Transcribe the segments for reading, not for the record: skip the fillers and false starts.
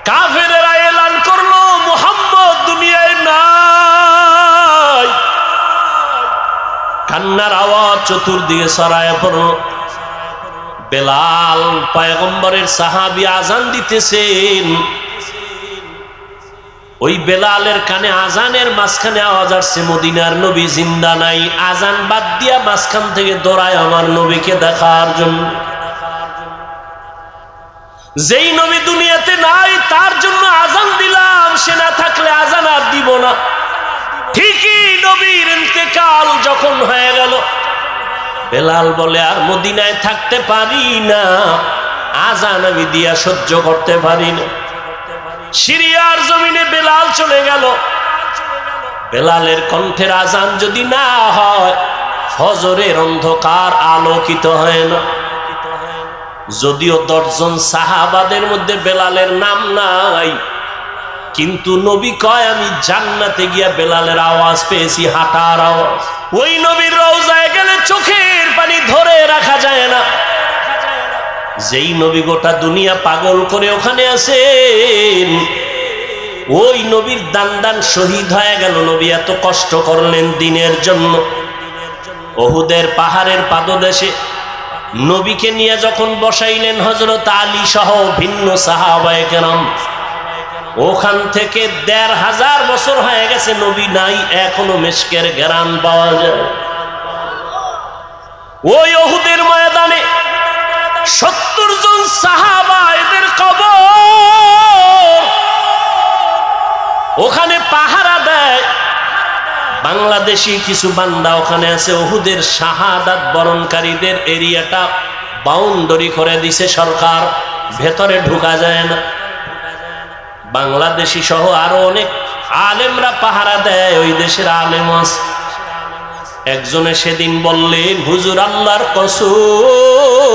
কাফেরেরা এলান করলো মুহাম্মদ দুনিয়ায় নাই। কান্নার আওয়াজ চতুর্দিকে ছড়ায় পড়ল। বেলাল পয়গম্বরের সাহাবী আজান দিতেছেন। ওই বেলালের কানে আজানের মাঝখানে আওয়াজ আসছে মদিনার নবী জিন্দা নাই। আজান বাদ দিয়া মাঝখান থেকে দৌড়ায় আমার নবীকে দেখার জন্য। যেই নবী দুনিয়াতে নাই তার জন্য আজান দিলাম, সে না থাকলে আজান আর দিব না। ঠিকই নবীর ইন্তেকাল যখন হয়ে গেল, বেলাল বলে আর মদিনায় থাকতে পারি না, আজান আমি দিয়া সহ্য করতে পারি না। সিরিয়ার জমিনে বেলাল চলে গেল। বেলালের কণ্ঠের আজান যদি না হয়, ফজরের অন্ধকার আলোকিত হয় না। যদিও 10 জন সাহাবাদের মধ্যে বেলালের নাম নাই, কিন্তু নবী কয় আমি জান্নাতে গিয়া বেলালের আওয়াজ পেয়েছি, হাঁটার আওয়াজ। ওই নবীর রওজায় গেলে চোখের পানি ধরে রাখা যায় না। যেই নবী গোটা দুনিয়া পাগল করে ওখানে আছেন, ওই নবীর দান শহীদ হয়ে গেল। নবী এত কষ্ট করলেন দিনের জন্য। ওহুদের পাহাড়ের পাদদেশে নবীকে নিয়ে যখন বসাইলেন হযরত আলী সহ ভিন্ন সাহাবায়ে কেরাম, ওখান থেকে 1500 বছর হয়ে গেছে নবী নাই, এখনো মিশকের ঘ্রাণ পাওয়া যায়। ওই ওহুদের ময়দানে 70 জন সাহাবা, এদের কবর ওখানে পাহারা দেয়। বাংলাদেশি কিছু বান্দা ওখানে আছে। ওহুদের শাহাদাত বরণকারীদের এরিয়াটা বাউন্ডারি করে দিছে সরকার, ভেতরে ঢোকা যায় না। বাংলাদেশি সহ আরো অনেক আলেমরা পাহারা দেয়, ওই দেশের আলেম আছে। একজনে সেদিন বললেন, হুজুর আল্লাহর কসম,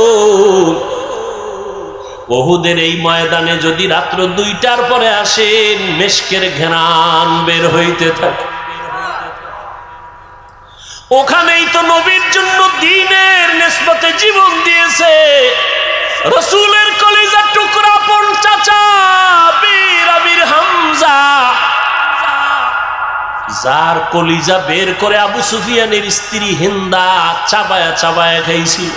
ওহুদের এই ময়দানে যদি রাত্র 2টার পরে আসেন, মিশকের ঘ্রাণ বের হইতে থাকে। ওখানেই তো নবীর জন্য দ্বীনের নিসবতে জীবন দিয়েছে রাসূলের কলিজার টুকরা পন চাচা বীর আমির হামজা, যার কলিজা বের করে আবু সুফিয়ানের স্ত্রী হিন্দা চাবায়া চাবায়া খাইছিল।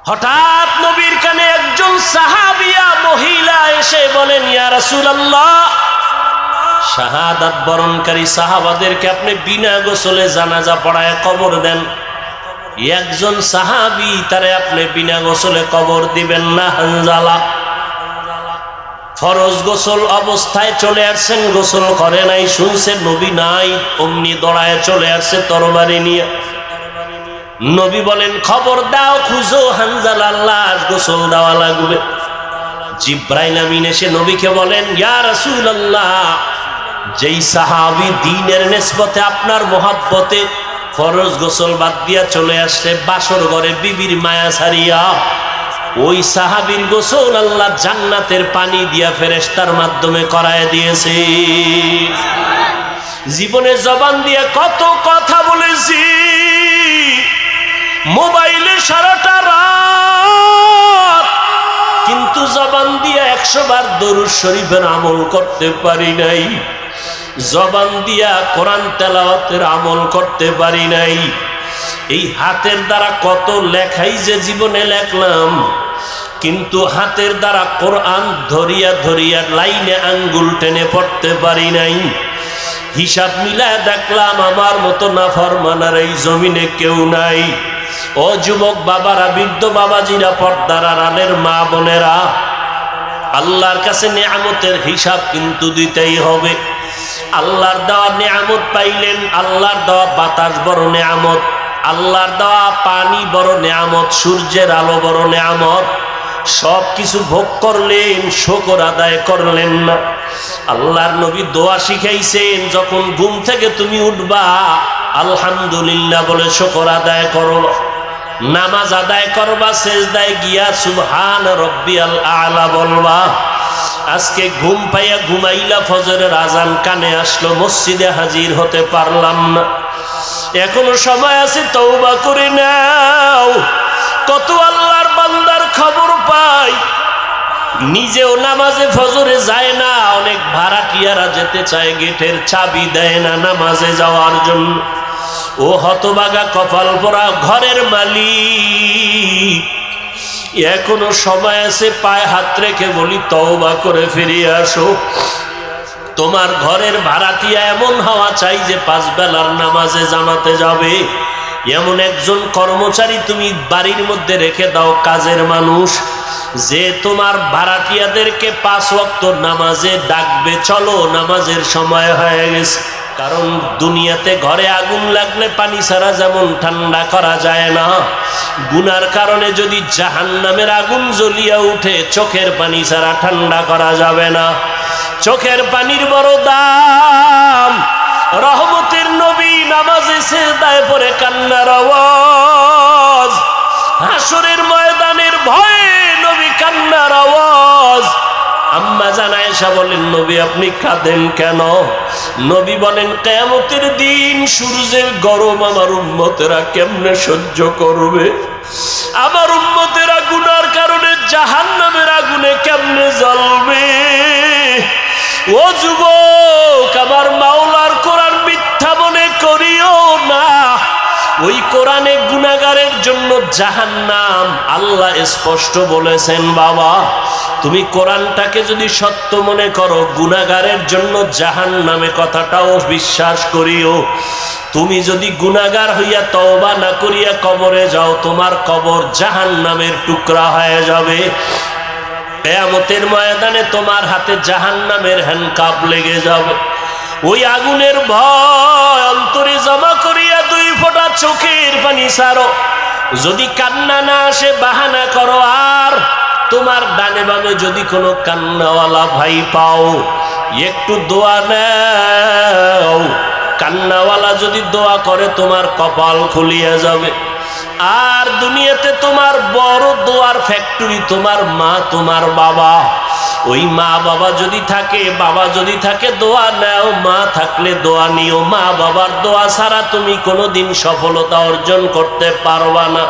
হঠাৎ নবীর কানে একজন সাহাবিয়া মহিলা এসে বলেন, ইয়া রাসূলুল্লাহ, শাহাদাত বরণকারী সাহাবাদেরকে আপনি বিনা গোসলে জানাজা পড়ায় কবর দেন। একজন সাহাবী তারে আপনি বিনা গোসলে কবর দিবেন না। হানজালা ফরজ গোসল অবস্থায় চলে আসছেন, গোসল করে নাই, শুনছে নবী নাই, অমনি দৌড়ায় চলে আসছে তরবারি নিয়ে। নবী বলেন, খবর দাও, খুঁজো হানজালার লাশ, গোসল দেওয়া লাগবে। জিব্রাইল আমিন এসে নবীকে বলেন, ইয়া রাসূলুল্লাহ, যেই সাহাবী দ্বীনের নিসবতে আপনার মহব্বতে ফরজ গোসল বাদ দিয়া চলে আসছে বাসর ঘরে বিবির মায়া ছাড়িয়া, ওই সাহাবীর গোসল আল্লাহ জান্নাতের পানি দিয়া ফেরেশতার মাধ্যমে করায় দিয়েছে। জীবনে জবান দিয়ে কত কথা বলেছি, মোবাইলে সারাটা রাত, কিন্তু জবান দিয়ে 100 বার দরুদ শরীফের আমল করতে পারি নাই। জবান দিয়া কোরআন তেলাওয়াতের আমল করতে পারি নাই। এই হাতের দ্বারা কত লেখাই যে জীবনে লেখলাম, কিন্তু হাতের দ্বারা কোরআন ধরিয়া ধরিয়া লাইনে আঙ্গুল টেনে পড়তে পারি নাই। হিসাব মিলায় দেখলাম আমার মতো নাফরমানার এই জমিনে কেউ নাই। ও যুবক বাবারা, বৃদ্ধ বাবাজিরা, পর্দার আড়ালের মা বোনেরা, আল্লাহর কাছে নিয়ামতের হিসাব কিন্তু দিতেই হবে। আল্লাহর দেওয়া নিয়ামত পাইলেন, আল্লাহর দেওয়া বাতাস বড় নিয়ামত, আল্লাহর দেওয়া পানি বড় নিয়ামত, সূর্যের আলো বড় নিয়ামত। সব কিছু ভোগ করলেন, শুকর আদায় করলেন না। আল্লাহর নবী দোয়া শিখাইছেন, যখন ঘুম থেকে তুমি উঠবা আলহামদুলিল্লাহ বলে শুকর আদায় করো। নামাজ আদায় করবা, সেজদায় গিয়া সুবহান রব্বিয়াল আলা বলবা। আজকে ঘুম পাইয়া ঘুমাইলা, ফজরের আজান কানে আসলো, মসজিদে হাজির হতে পারলাম না, এখনো সময় আছে, তওবা করে নাও। কত আল্লাহর বান্দার খবর পাই, নিজেও নামাজে ফজরে যায় না, অনেক ভাড়াটিয়ারা যেতে চায়, গেটের চাবি দেয় না নামাজে যাওয়ার জন্য। ও হতভাগা কপাল পোড়া ঘরের মালিক, এখনো সময় আছে, পায়ে হাত রেখে বলি তওবা করে ফিরিয়ে আসো। তোমার ঘরের ভাড়াটিয়া এমন হওয়া চাই যে 5 বেলার নামাজে জামাতে যাবে। এমন একজন কর্মচারী তুমি বাড়ির মধ্যে রেখে দাও, কাজের মানুষ, যে তোমার ভাড়াটিয়াদেরকে 5 ওয়াক্ত নামাজে ডাকবে, চলো নামাজের সময় হয়ে গেছে। কারণ দুনিয়াতে ঘরে আগুন লাগলে পানি ছাড়া যেমন ঠান্ডা করা যায় না, গুনার কারণে যদি জাহান্নামের আগুন জ্বলিয়া উঠে, চোখের পানি ছাড়া ঠান্ডা করা যাবে না। চোখের পানির বড় দাম। রহমতের নবী নামাজে সিজদায় পড়ে কান্নার আওয়াজ, হাসরের ময়দানের ভয়ে নবী কান্নার আওয়াজ। আম্মা জান আয়েশা বলেন, নবী আপনি কাঁদেন কেন? নবী বলেন, কিয়ামতের দিন সূর্যের গরম আমার উম্মতেরা কেমনে সহ্য করবে? আমার উম্মতেরা গুনার কারণে জাহান্নামের আগুনে কেমনে জ্বলবে? ও যুবক, আমার মাওলার কোরআন মিথ্যা মনে করিও না। ওই কোরআনে গুনাহগারের জন্য জাহান্নাম আল্লাহ স্পষ্ট বলেছেন। বাবা, তুমি কোরআনটাকে যদি সত্য মনে করো, গুনাহগারের জন্য জাহান্নামে কথাটাও বিশ্বাস করিও। তুমি যদি গুনাহগার হইয়া তওবা না করিয়া কবরে যাও, তোমার কবর জাহান্নামের টুকরা হয়ে যাবে। কিয়ামতের ময়দানে তোমার হাতে জাহান্নামের হ্যান্ডকাপ লেগে যাবে। ওই আগুনের ভয় অন্তরে জমা করিয়া 2 ফোঁটা চোখের পানি ছাড়ো। যদি কান্না না আসে বাহানা করো। আর তোমার ডানে বামে যদি কোনো কান্নাওয়ালা ভাই পাও, একটু দোয়া নাও। কান্নাওয়ালা যদি দোয়া করে, তোমার কপাল খুলিয়া যাবে। আর দুনিয়াতে তোমার বড় দোয়ার ফ্যাক্টরি তোমার মা, তোমার বাবা। ওই মা বাবা যদি থাকে, বাবা যদি থাকে, দোয়া নাও। মা থাকলে দোয়া নিও। মা বাবার দোয়া ছাড়া তুমি কোনোদিন সফলতা অর্জন করতে পারবা না।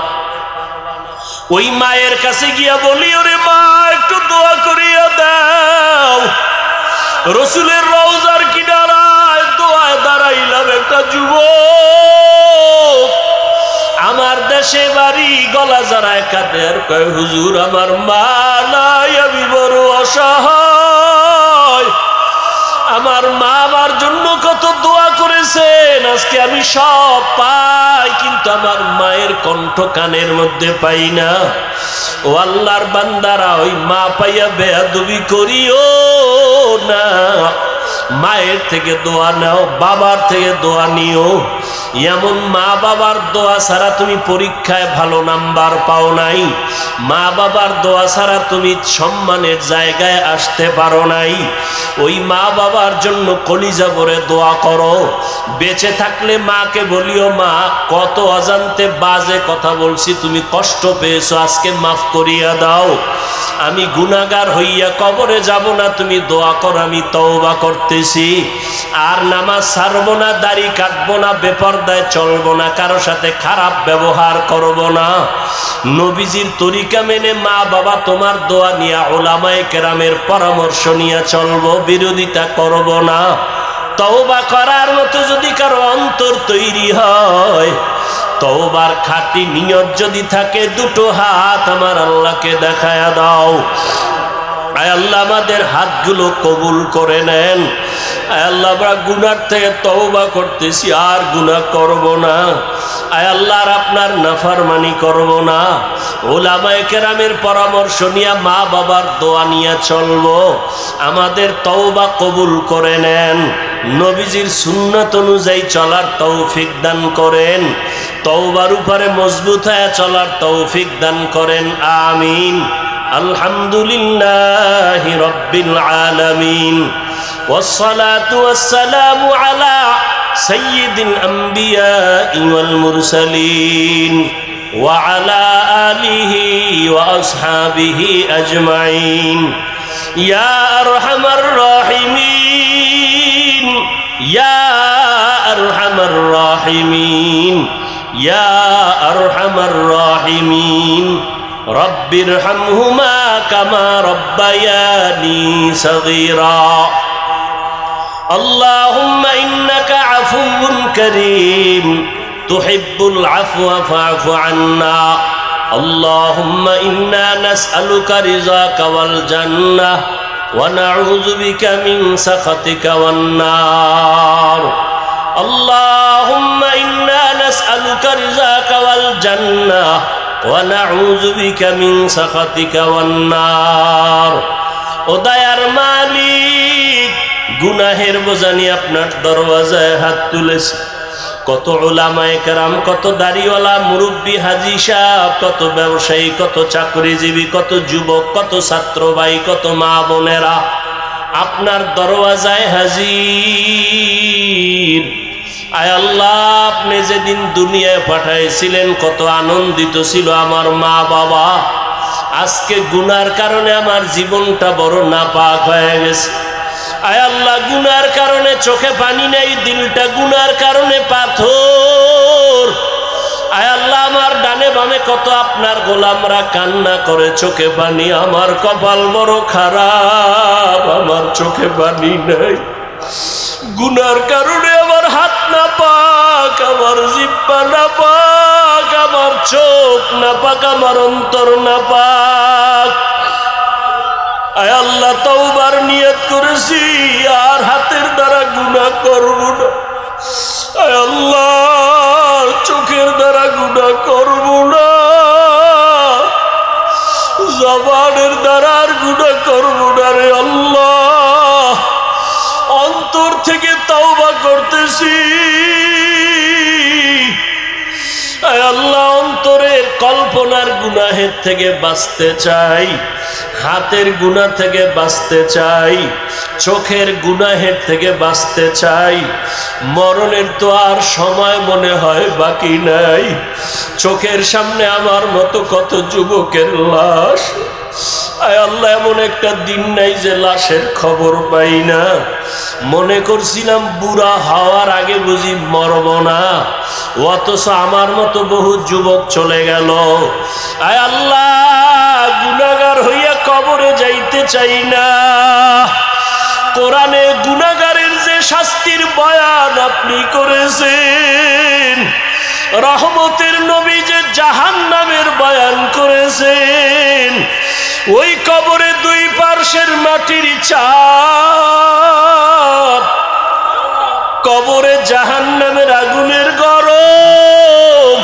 ওই মায়ের কাছে গিয়া বলি, ওরে মা একটু দোয়া করিয়া দাও। রসুলের রওজার কিনারায় দোয়ায় দাঁড়াইলাম একটা যুবক, আমার দেশে বাড়ি, গলা জড়ায় কাঁদে আর কয়, হুজুর আমার মা নাই, আমি বড় অসহায়। আমার মা আমার জন্য কত দোয়া করেছেন, আজকে আমি সব পাই, কিন্তু আমার মায়ের কণ্ঠ কানের মধ্যে পাই না। ও আল্লাহর বান্দারা, ওই মা পাইয়া বেয়াদবি করিও না। মায়ের থেকে দোয়া নাও, বাবার থেকে দোয়া নিও। এমন মা বাবার দোয়া ছাড়া তুমি পরীক্ষায় ভালো নাম্বার পাও নাই। মা বাবার দোয়া ছাড়া তুমি সম্মানের জায়গায় আসতে পারো নাই। ওই মা বাবার জন্য কলিজা ভরে দোয়া করো। বেঁচে থাকলে মাকে বলিও, মা কত অজান্তে বাজে কথা বলছি, তুমি কষ্ট পেয়েছো, আজকে মাফ করিয়া দাও। আমি গুনাহগার হইয়া কবরে যাব না, তুমি দোয়া করো, আমি তওবা করতেছি। আর নামাজ ছাড়বো না, দাড়ি কাটবো না, বেপরদায় চলবো না, কারো সাথে খারাপ ব্যবহার করব না। নবীজির তরিকা মেনে মা বাবা তোমার দোয়া নিয়া, উলামায়ে কেরামের পরামর্শ নিয়ে চলবো, বিরোধিতা করব না। তওবা করার মতো যদি কারো অন্তর তৈরি হয়, তওবার খাঁটি নিয়ত যদি থাকে, 2টো হাত আমার আল্লাহকে দেখায়া দাও। আয় আল্লাহ, আমাদের হাতগুলো কবুল করে নেন। আয় আল্লাহ, আমরা গুনার থেকে তওবা করতেছি, আর গুনাহ করব না। আয় আল্লাহ, আর আপনার নাফরমানি করব না। উলামায়ে কেরামের পরামর্শ নিয়ে, মা বাবার দোয়া নিয়ে চলবো। আমাদের তওবা কবুল করে নেন। নবীজির সুন্নাত অনুযায়ী চলার তৌফিক দান করেন। তওবার উপরে মজবুত হয়ে চলার তৌফিক দান করেন। আমিন। আলহামদুলিল্লাহি রাব্বিল আলামিন। والصلاة والسلام على سيد الأنبياء والمرسلين وعلى آله وأصحابه أجمعين يا أرحم الراحمين يا أرحم الراحمين يا أرحم الراحمين رب ارحمهما كما ربياني صغيرا اللهم إنك عفو كريم تحب العفو فاعف عنا اللهم إنا نسألك رضاك والجنة ونعوذ بك من سخطك والنار اللهم إنا نسألك رضاك والجنة ونعوذ بك من سخطك والنار ও দয়ার মালিক গুনাহের বোঝা নিয়ে আপনার দরওয়াজায় হাত তুলেছি কত উলামায়ে কেরাম কত দাড়িওয়ালা মুরব্বি হাজী সাহেব কত ব্যবসায়ী কত চাকরিজীবী কত যুবক কত ছাত্র ভাই কত মা বোনেরা আপনার দরওয়াজায় হাজির আয় আল্লাহ আপনি যেদিন দুনিয়ায় পাঠাইছিলেন কত আনন্দিত ছিল আমার মা বাবা আজকে গুনার কারণে আমার জীবনটা বড় নাপাক হয়ে গেছে আয় আল্লাহ গুনার কারণে চোখে পানি নাই দিলটা গুনার কারণে পাথর আয় আল্লাহ আমার ডানে বামে কত আপনার গোলামরা কান্না করে চোখে পানি আমার কপাল বড় খারাপ আমার চোখে পানি নাই গুনার কারণে আমার হাত না পাক আমার জিহ্বা না পাক আমার চোখ না পাক আমার অন্তর না পাক আয় আল্লাহ তওবার নিয়ত করেছি আর হাতের দ্বারা গুনাহ করব না আয় আল্লাহ চোখের দ্বারা গুনাহ করব না জবানের দ্বারা আর গুনাহ করব না রে আল্লাহ অন্তর থেকে তওবা করতেছি আয় আল্লাহ অন্তরের কল্পনার গুনাহের থেকে বাঁচতে চাই হাতের গুনাহ থেকে বাঁচতে চাই চোখের গুনাহের থেকে বাঁচতে চাই মরণের তো আর সময় মনে হয় বাকি নাই চোখের সামনে আমার মতো কত যুবকের লাশ আয় আল্লাহ এমন একটা দিন নাই যে লাশের খবর পাই না মনে করছিলাম বুড়া হওয়ার আগে বুঝি মরব না অথচ আমার মতো বহু যুবক চলে গেল আয় আল্লাহ গুনাহগার হইয়া কবরে যাইতে চাই না কোরআনে গুনাহগারের যে শাস্তির বয়ান আপনি করেছেন রহমতের নবী যে জাহান্নামের বয়ান করেছেন ওই কবরে দুই পার্শ্বের মাটির চাপ কবরে জাহান্নামের আগুনের গরম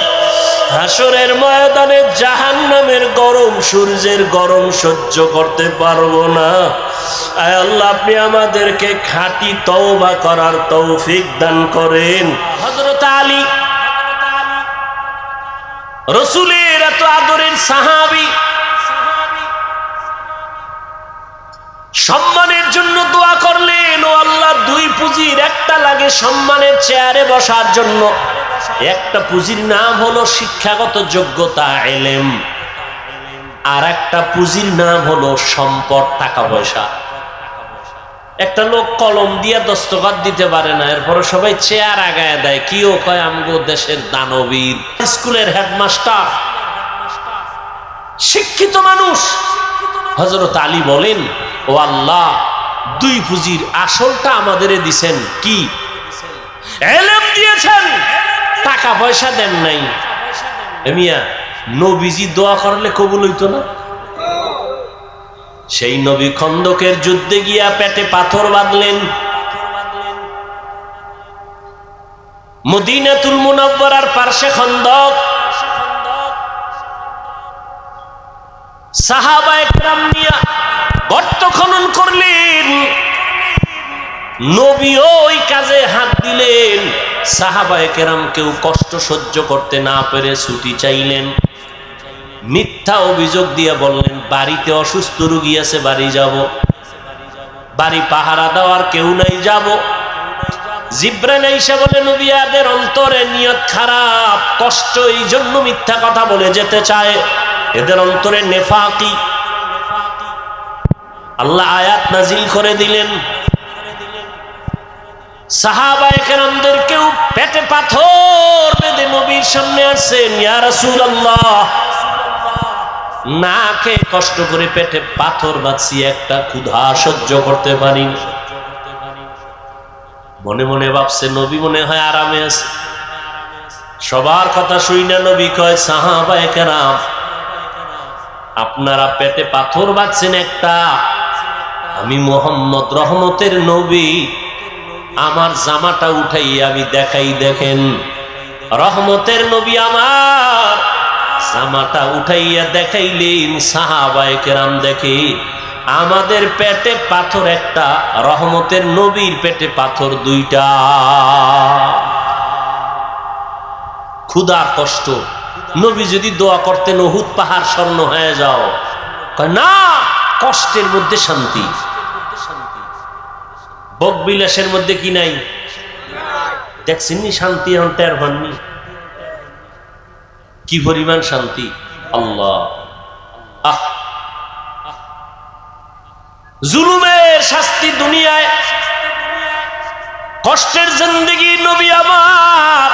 হাসরের ময়দানে জাহান্নামের গরম সূর্যের গরম সহ্য করতে পারবো না আয় আল্লাহ আপনি আমাদেরকে খাঁটি তওবা করার তৌফিক দান করেন হযরত আলী রাসূলের এত আদরের সাহাবী সম্মানের জন্য দোয়া করলেন ও আল্লাহ দুই পুঁজির একটা লাগে সম্মানের চেয়ারে বসার জন্য একটা পুঁজির নাম হলো শিক্ষাগত যোগ্যতা ইলম আর একটা পুঁজির নাম হলো সম্পদ টাকা পয়সা একটা লোক কলম দিয়ে দস্তখত দিতে পারে না এরপর সবাই চেয়ার আগায় দেয় কিও কয় আমগো দেশের দানবীর স্কুলের হেডমাস্টার শিক্ষিত মানুষ হযরত আলী বলেন ও আল্লাহ দুই পুঁজির আসলটা আমাদের দিবেন কি ইলম দিয়েছেন টাকা পয়সা দেন নাই মিয়া নবীজি দোয়া করলে কবুল হইতো না সেই নবী খন্দকের যুদ্ধে গিয়া পেটে পাথর বাঁধলেন মদিনাতুল মুনাওয়ারার পার্শ্বে খন্দক সাহাবায়ে কেরাম নিয়া গর্ত খনন করলেন নবীও ওই কাজে হাত দিলেন সাহাবায়ে কেরাম কেউ কষ্ট সহ্য করতে না পেরে ছুটি চাইলেন মিথ্যা অভিযোগ দিয়ে বললেন বাড়িতে অসুস্থ রোগী আছে বাড়ি যাব বাড়ি পাহারা দেওয়ার কেউ নাই যাব জিবরাইল এসে বলে নবীদের অন্তরে নিয়ত খারাপ কষ্ট এই জন্য মিথ্যা কথা বলে যেতে চায় এদের অন্তরে নেফাকি আল্লাহ আয়াত নাজিল করে দিলেন সাহাবায়ে কেরামদের কেউ পেটে পাথর বেঁধে নবীর সামনে আসছেন ইয়া রাসূলুল্লাহ না খেয়ে কষ্ট করে পেটে পাথর বাঁধছি, একটা ক্ষুধা সহ্য করতে পারি। মনে মনে ভাবছে নবী মনে হয় আরামে আছে। সবার কথা শুই না নবী কয়, সাহাবায়ে কেরাম আপনারা পেটে পাথর বাঁধছেন একটা, আমি মুহাম্মদ রহমতের নবী, আমার জামাটা উঠাইয়া আমি দেখাই, দেখেন রহমতের নবী আমার জামাটা উঠাইয়া দেখাইলেন। সাহাবায়ে কেরাম দেখে আমাদের পেটে পাথর একটা, রহমতের নবীর পেটে পাথর দুইটা। ক্ষুধার কষ্ট, নবী যদি দোয়া করতেন উহুদ পাহাড় স্বর্ণ হয়ে যাও, না, কষ্টের মধ্যে শান্তি। ভোগ বিলাসের মধ্যে কি নাই? দেখছেন নি শান্তি, এখন টের পাননি কি পরিমাণ শান্তি। আল্লাহ, আহ, জুলুমের শাস্তি দুনিয়ায়, কষ্টের জিন্দেগি। নবী আমার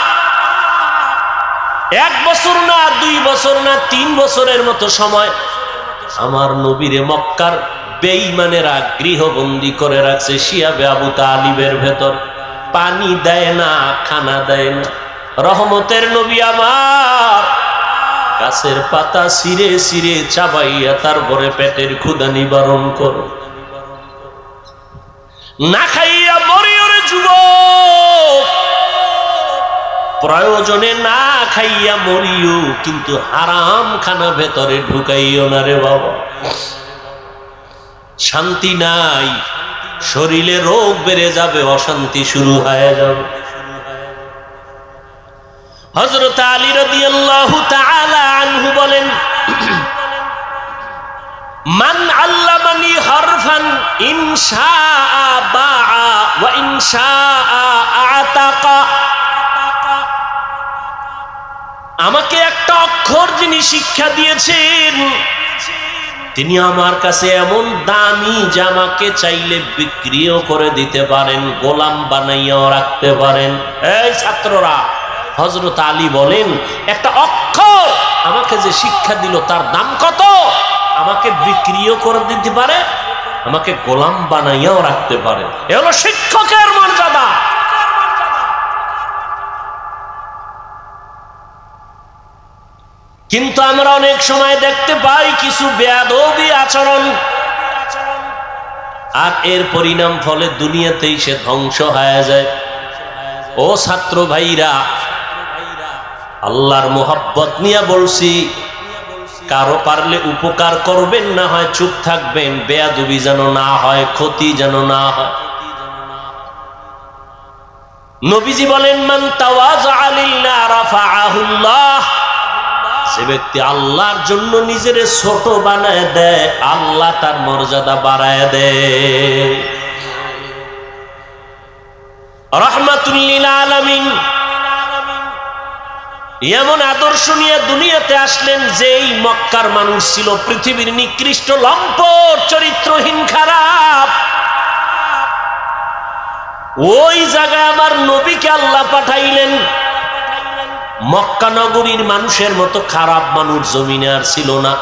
1 বছর না 2 বছর না 3 বছরের মতো সময় আমার নবীরে মক্কার বেঈমানেরা গৃহবন্দী করে রাখছে শিয়াবে আবু তালিবের ভেতর। পানি দেয় না, খানা দেয় না। রহমতের নবী আমার গাছের পাতা ছিঁড়ে ছিঁড়ে চাবাইয়া তারপরে পেটের ক্ষুধা নিবারণ করো। না খাইয়া মরিও রে যুবক, প্রয়োজনে না খাইয়া মরিও, কিন্তু হারাম খানা ভেতরে ঢুকাইও না রে বাবা। শান্তি নাই, শরীরে রোগ বেড়ে যাবে, অশান্তি শুরু হয়ে যাবে। হযরত আলী রাদিয়াল্লাহু তাআলা আনহু বলেন, মান আল্লামানি হারফান ইনশাআ বাআ ওয়া ইনশাআ আতাকা। আমাকে একটা অক্ষর যিনি শিক্ষা দিয়েছেন, তিনি আমার কাছে এমন দামি যে আমাকে চাইলে বিক্রিও করে দিতে পারেন, গোলাম বানাইয়াও রাখতে পারেন। এই ছাত্ররা, হযরত আলী বলেন একটা অক্ষর আমাকে যে শিক্ষা দিল তার দাম কত? আমাকে বিক্রিও করে দিতে পারে, আমাকে গোলাম বানাইয়াও রাখতে পারে। এ হলো শিক্ষকের মর্যাদা। কিন্তু আমরা অনেক সময় দেখতে পাই কিছু বেয়াদবি আচরণ, আর এর পরিণাম ফলে দুনিয়াতেই সে ধ্বংস হয়ে যায়। ও ছাত্র ভাইরা, আল্লাহর মোহাব্বত নিয়ে বলছি, কারো পারলে উপকার করবেন, না হয় চুপ থাকবেন। বেয়াদবি যেন না হয়, ক্ষতি যেন না হয়। নবীজি বলেন, মান তাওয়াযা লিল্লাহ রাফাআহুল্লাহ। যে ব্যক্তি আল্লাহর জন্য নিজের ছোট বানায় দেয়, আল্লাহ তার মর্যাদা বাড়ায় দেয়। রাহমাতুল লিল আলামিন এমন আদর্শ নিয়ে দুনিয়াতে আসলেন, যেই মক্কার মানুষ ছিল পৃথিবীর নিকৃষ্ট, লম্পট, চরিত্রহীন, খারাপ। ওই জায়গায় আমার নবীকে আল্লাহ পাঠাইলেন। মক্কা নগরীর মানুষের মতো খারাপ মানুষ জমিনে আর ছিল না।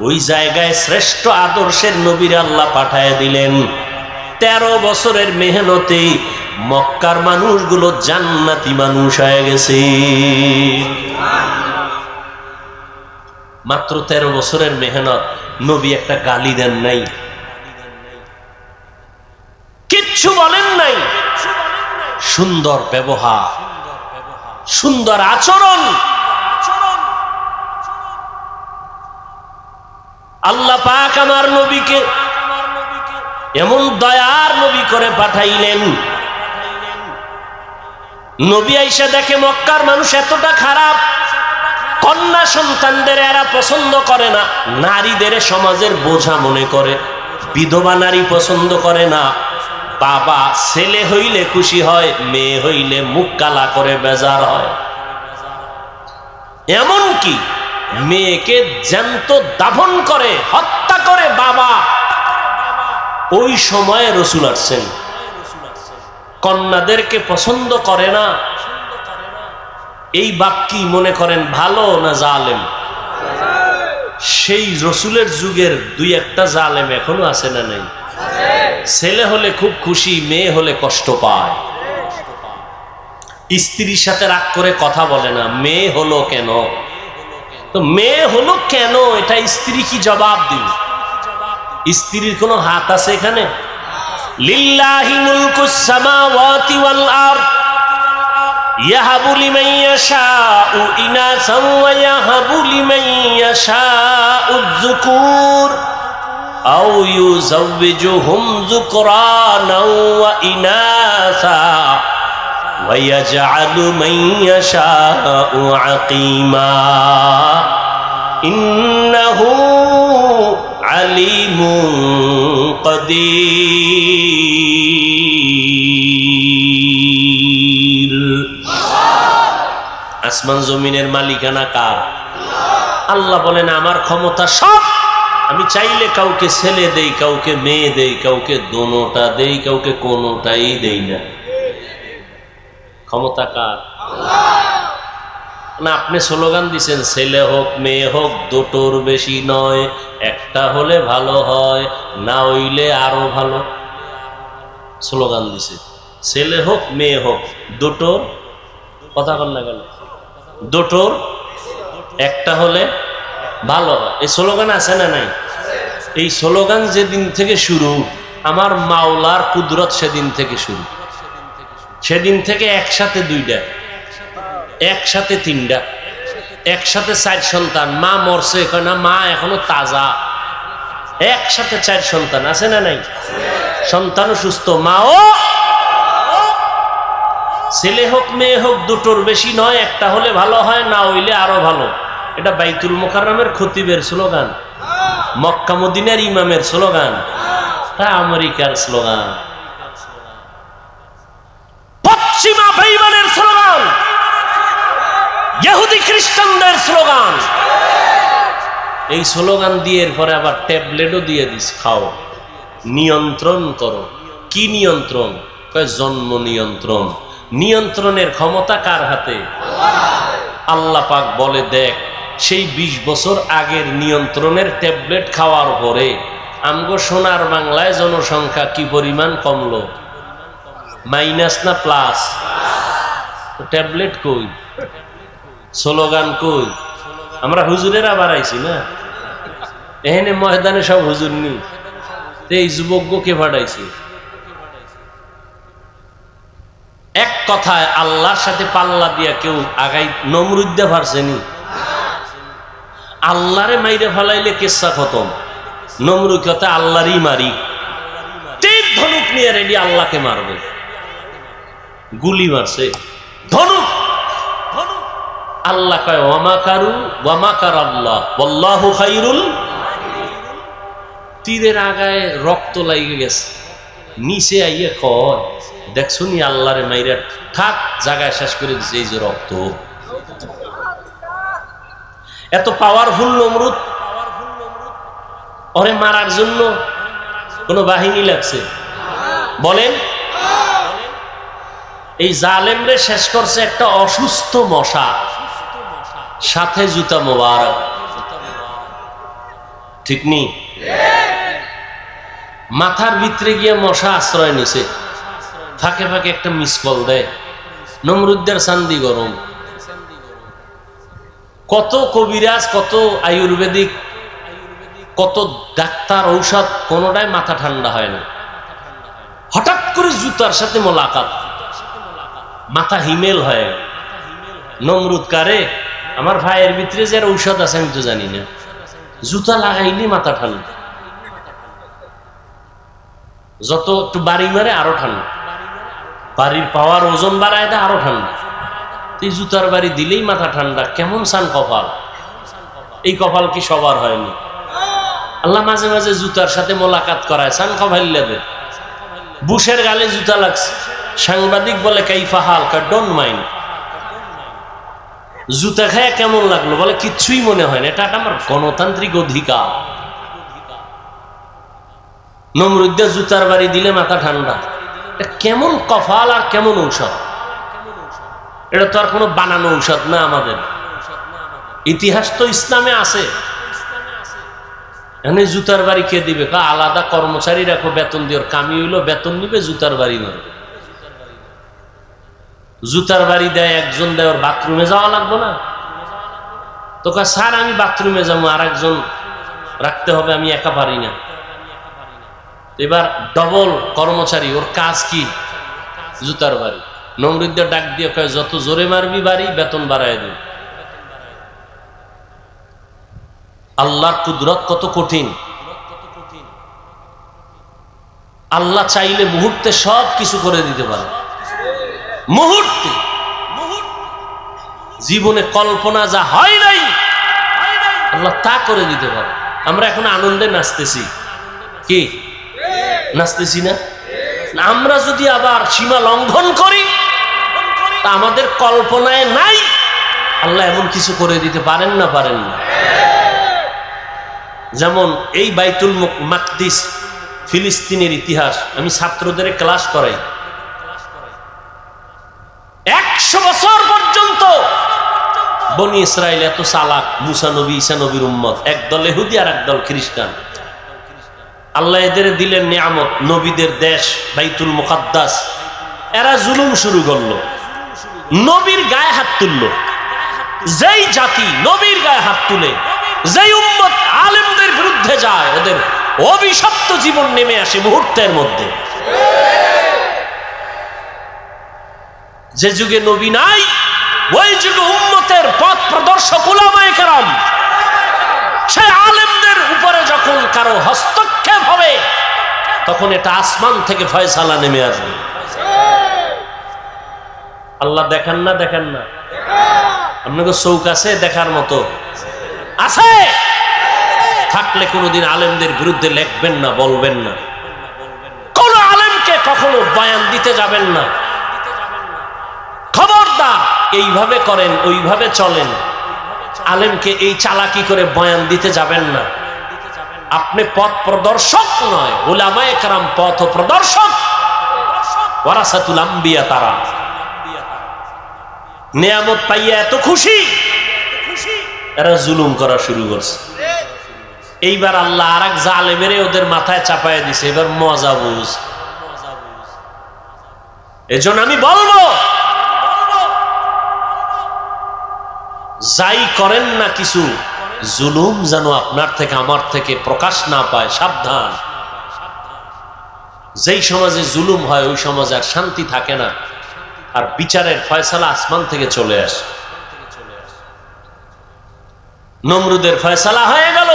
ওই জায়গায় শ্রেষ্ঠ আদর্শের নবীর আল্লাহ পাঠায় দিলেন। 13 বছরের মেহনতে মক্কার মানুষগুলো জান্নাতি মানুষ হয়ে গেছে। মাত্র 13 বছরের মেহনত। নবী একটা গালি দেন নাই, কিচ্ছু বলেন নাই। সুন্দর ব্যবহার, সুন্দর আচরণ। আল্লাহ পাক আমার নবীকে এমন দয়ার নবী করে পাঠাইলেন। নবী আইসা দেখে মক্কার মানুষ এতটা খারাপ, কন্যা সন্তানদের এরা পছন্দ করে না, নারীদের সমাজের বোঝা মনে করে, বিধবা নারী পছন্দ করে না। বাবা ছেলে হইলে খুশি হয়, মেয়ে হইলে মুখ কালা করে বেজার হয়। এমন কি মেয়েকে জ্যান্ত দাফন করে, হত্যা করে বাবা। ওই সময়ে রাসূল আসছেন, কন্যাদেরকে পছন্দ করে না। এই বাপ কি মনে করেন ভালো না জালেম? সেই রসুলের যুগের দুই একটা জালেম এখনো আছে না নাই? ছেলে হলে খুব খুশি, মেয়ে হলে কষ্ট পায়। স্ত্রীর সাথে রাগ করে কথা বলে না, মেয়ে হলো কেন? তো মেয়ে হলো কেন এটা স্ত্রী কি জবাব দিবে? স্ত্রীর কোনো হাত আছে এখানে? লিল্লাহি মুলকুস সামাওয়াতি ওয়াল আরদ ইয়াহাবু লিমান ইয়াশাউ ইনাসান ওয়া ইয়াহাবু লিমান ইয়াশাউ যুকুর আও ইউযাওবিজুহুম যুকরানাও ওয়া ইনাসা ওয়া ইয়াজআলু মান ইয়াশাউ আকিমা ইন্নাহু আলিমুন কাদির। আসমান জমিনের মালিকানা কার? আল্লাহ বলেন আমার ক্ষমতা সব, আমি চাইলে কাউকে ছেলে দেই, কাউকে মেয়ে দেই, কাউকে দোনোটা দেই, কাউকে কোনোটাই দেই না। ক্ষমতা কার? না আপনি স্লোগান দিছেন ছেলে হোক মেয়ে হোক দুটোর বেশি নয়, একটা হলে ভালো হয়, না হইলে আরো ভালো। স্লোগান দিছে ছেলে হোক মেয়ে হোক দুটোর, কথা বল না গেল, দুটোর একটা হলে ভালো হয়। এই স্লোগান আছে না নাই? এই স্লোগান যেদিন থেকে শুরু, আমার মাওলার কুদরত সেদিন থেকে শুরু। সেদিন থেকে একসাথে দুইটা, একসাথে তিনটা, একসাথে 4 সন্তান। মা মরছে না, মা এখনো তাজা। একসাথে 4 সন্তান আছে না নাই? সন্তানও সুস্থ, মাও। ছেলে হোক মেয়ে হোক দুটোর বেশি নয়, একটা হলে ভালো হয়, না হইলে আরো ভালো। এটা বাইতুল মুকাররমের খতিবের স্লোগান, মক্কা মদিনার ইমামের স্লোগান, তা আমেরিকার স্লোগান, পশ্চিমা বেঈমানের স্লোগান, ইহুদি খ্রিস্টানদের স্লোগান। এই স্লোগান দিয়ে এরপরে আবার ট্যাবলেটও দিয়ে দিস, খাও, নিয়ন্ত্রণ করো। কি নিয়ন্ত্রণ? জন্ম নিয়ন্ত্রণ। নিয়ন্ত্রণের ক্ষমতা কার হাতে? আল্লাহ পাক বলে দেখ, সেই 20 বছর আগের নিয়ন্ত্রণের ট্যাবলেট খাওয়ার পরে আমগো সোনার বাংলায় জনসংখ্যা কি পরিমাণ কমলো? মাইনাস না প্লাস? ট্যাবলেট কই, স্লোগান কই? আমরা হুজুরেরা বাড়াইছি না, এখানে ময়দানে সব হুজুর নি, এই যুবককে পাঠাইছি। এক কথায় আল্লাহর সাথে পাল্লা দিয়া কেউ আগাই নমরুদ দিয়ে পারছেনি? আল্লাহরে মাইরে ফেলাইলে কেসা খতম। নমরুদ কথা আল্লাহরই মারি, তীর ধনুক নিয়ে রেডি আল্লাহকে মারবে। গুলি মারছে ধনুক, আল্লাহ কয় ওয়ামাকারু ওয়ামাকার আল্লাহ ওয়াল্লাহু খায়রুল। তীরের আগায় রক্ত লাগে গেছে, নিচে আইয়ে কয় দেখছো নি আল্লাহরে মাইরা ঠাক জায়গায় শেষ করে দিছে, এই যে রক্ত। এত পাওয়ারফুল নমরুদ, ওরে মারার জন্য কোন বাহিনী লাগছে? বলেন, এই জালেমরে শেষ করছে একটা অসুস্থ মশা, সাথে জুতা মোবারক। ঠিক নি? মাথার ভিতরে গিয়ে মশা আশ্রয় নিছে, ফাঁকে ফাঁকে একটা মিস কল দেয়। নমরুদ্দের চান্দি গরম। কত কবিরাজ, কত আয়ুর্বেদিক, কত ডাক্তার, ঔষধ, কোনোটাই মাথা ঠান্ডা হয় না। হঠাৎ করে জুতার সাথে মোলাকাত, মাথা হিমেল হয়। নমরুদ কারে? আমার ভাইয়ের ভিতরে যে ঔষধ আছে আমি তো জানি না, জুতা লাগাইলি মাথা ঠান্ডা। যত একটু বাড়ি মারে আরো ঠান্ডা, বাড়ির পাওয়ার ওজন বাড়ায় দেয় আরো ঠান্ডা। এই জুতার বাড়ি দিলেই মাথা ঠান্ডা। কেমন সান কপাল! এই কপাল কি সবার হয়নি? আল্লাহ মাঝে মাঝে জুতার সাথে মোলাকাত করায়, সান কপাইল্লাদের। বুশের গালে জুতা লাগছে, সাংবাদিক বলে কাইফা হাল, ডোন্ট মাইন্ড। জুতা খায় কেমন লাগলো? বলে কিচ্ছুই মনে হয় না, এটা আমার গণতান্ত্রিক অধিকার। নমরুদ্দে জুতার বাড়ি দিলে মাথা ঠান্ডা। কেমন কপাল আর কেমন ঔষধ! এটা তো আর কোনো বানানো ঔষধ না। আমাদের ইতিহাস তো ইসলামে আছে। এনে জুতার বাড়ি কে দিবে? আলাদা কর্মচারী রাখো, বেতন দিয়ে, কামি হইলো বেতন নিবে, জুতার বাড়ি মারবে। জুতার বাড়ি দেয় একজন, দেয়, ওর বাথরুমে যাওয়া লাগবে না? তো স্যার আমি বাথরুমে যাবো, আর একজন রাখতে হবে, আমি একা পারি না। এবার ডবল কর্মচারী, ওর কাজ কি? জুতার বাড়ি। নমরুদ্দের ডাক দিয়ে কয়, যত জোরে মারবি বাড়ি, বেতন বাড়ায় দিন। আল্লাহর কুদরত কত কঠিন! আল্লাহ চাইলে মুহূর্তে সব কিছু করে দিতে পারে। মুহূর্তে, জীবনে কল্পনা যা হয় নাই আল্লাহ তা করে দিতে পারে। আমরা এখন আনন্দে নাচতেছি, কি নাচতেছি না? আমরা যদি আবার সীমা লঙ্ঘন করি, তা আমাদের কল্পনায় নাই আল্লাহ এমন কিছু করে দিতে পারেন না? পারেন না। যেমন এই বাইতুল মাকদিস, ফিলিস্তিনের ইতিহাস আমি ছাত্রদের ক্লাস করাই। 100 বছর পর্যন্ত বনি ইসরাইল এত চালাক, মুসা নবী, ঈসা নবীর উম্মত, একদল ইহুদি আর একদল খ্রিস্টান। আল্লাহ এদের দিলেন নিয়ামত, নবীদের দেশ বাইতুল মুকাদ্দাস। এরা জুলুম শুরু করলো, নবীর গায়ে হাত তুললো। যেই জাতি নবীর গায়ে হাত তুলে, যেই উম্মত আলেমদের বিরুদ্ধে যায়, ওদের অভিশপ্ত জীবন নেমে আসে মুহূর্তের মধ্যে। যে যুগে নবী নাই, ওই যুগে উম্মতের পথ প্রদর্শক উলামায়ে কেরাম, সেই আলেমদের উপরে যখন কারো হস্তক্ষেপ হবে, তখন এটা আসমান থেকে ফয়সালা নেমে আসবে। আল্লাহ দেখান না? দেখেন না? আপনাকে চৌক আছে দেখার মতো? আছে। থাকলে কোনোদিন আলেমদের বিরুদ্ধে লেখবেন না, বলবেন না। কোন আলেমকে কখনো বয়ান দিতে যাবেন না। খবরদার, এইভাবে করেন, ওইভাবে চলেন, আলেমকে এই চালাকি করে বয়ান দিতে যাবেন না। আপনি পথ প্রদর্শক নয়, উলামায়ে কেরাম পথ প্রদর্শক, ওয়ারাসাতুল আম্বিয়া। তারা নিয়ামত পাইয়া এত খুশি, এরা জুলুম করা শুরু করছে। এইবার আল্লাহ আর এক জালেমেরে ওদের মাথায় চাপায় দিছে। এবার মজা বুঝ। এজন্য আমি বলবো, যাই করেন না কিছু, জুলুম যেন আপনার থেকে আমার থেকে প্রকাশ না পায়, সাবধান। যেই সমাজে জুলুম হয়, ওই সমাজে আর শান্তি থাকে না, আর বিচারের ফয়সালা আসমান থেকে চলে আসে। নমরুদের ফয়সালা হয়ে গেল।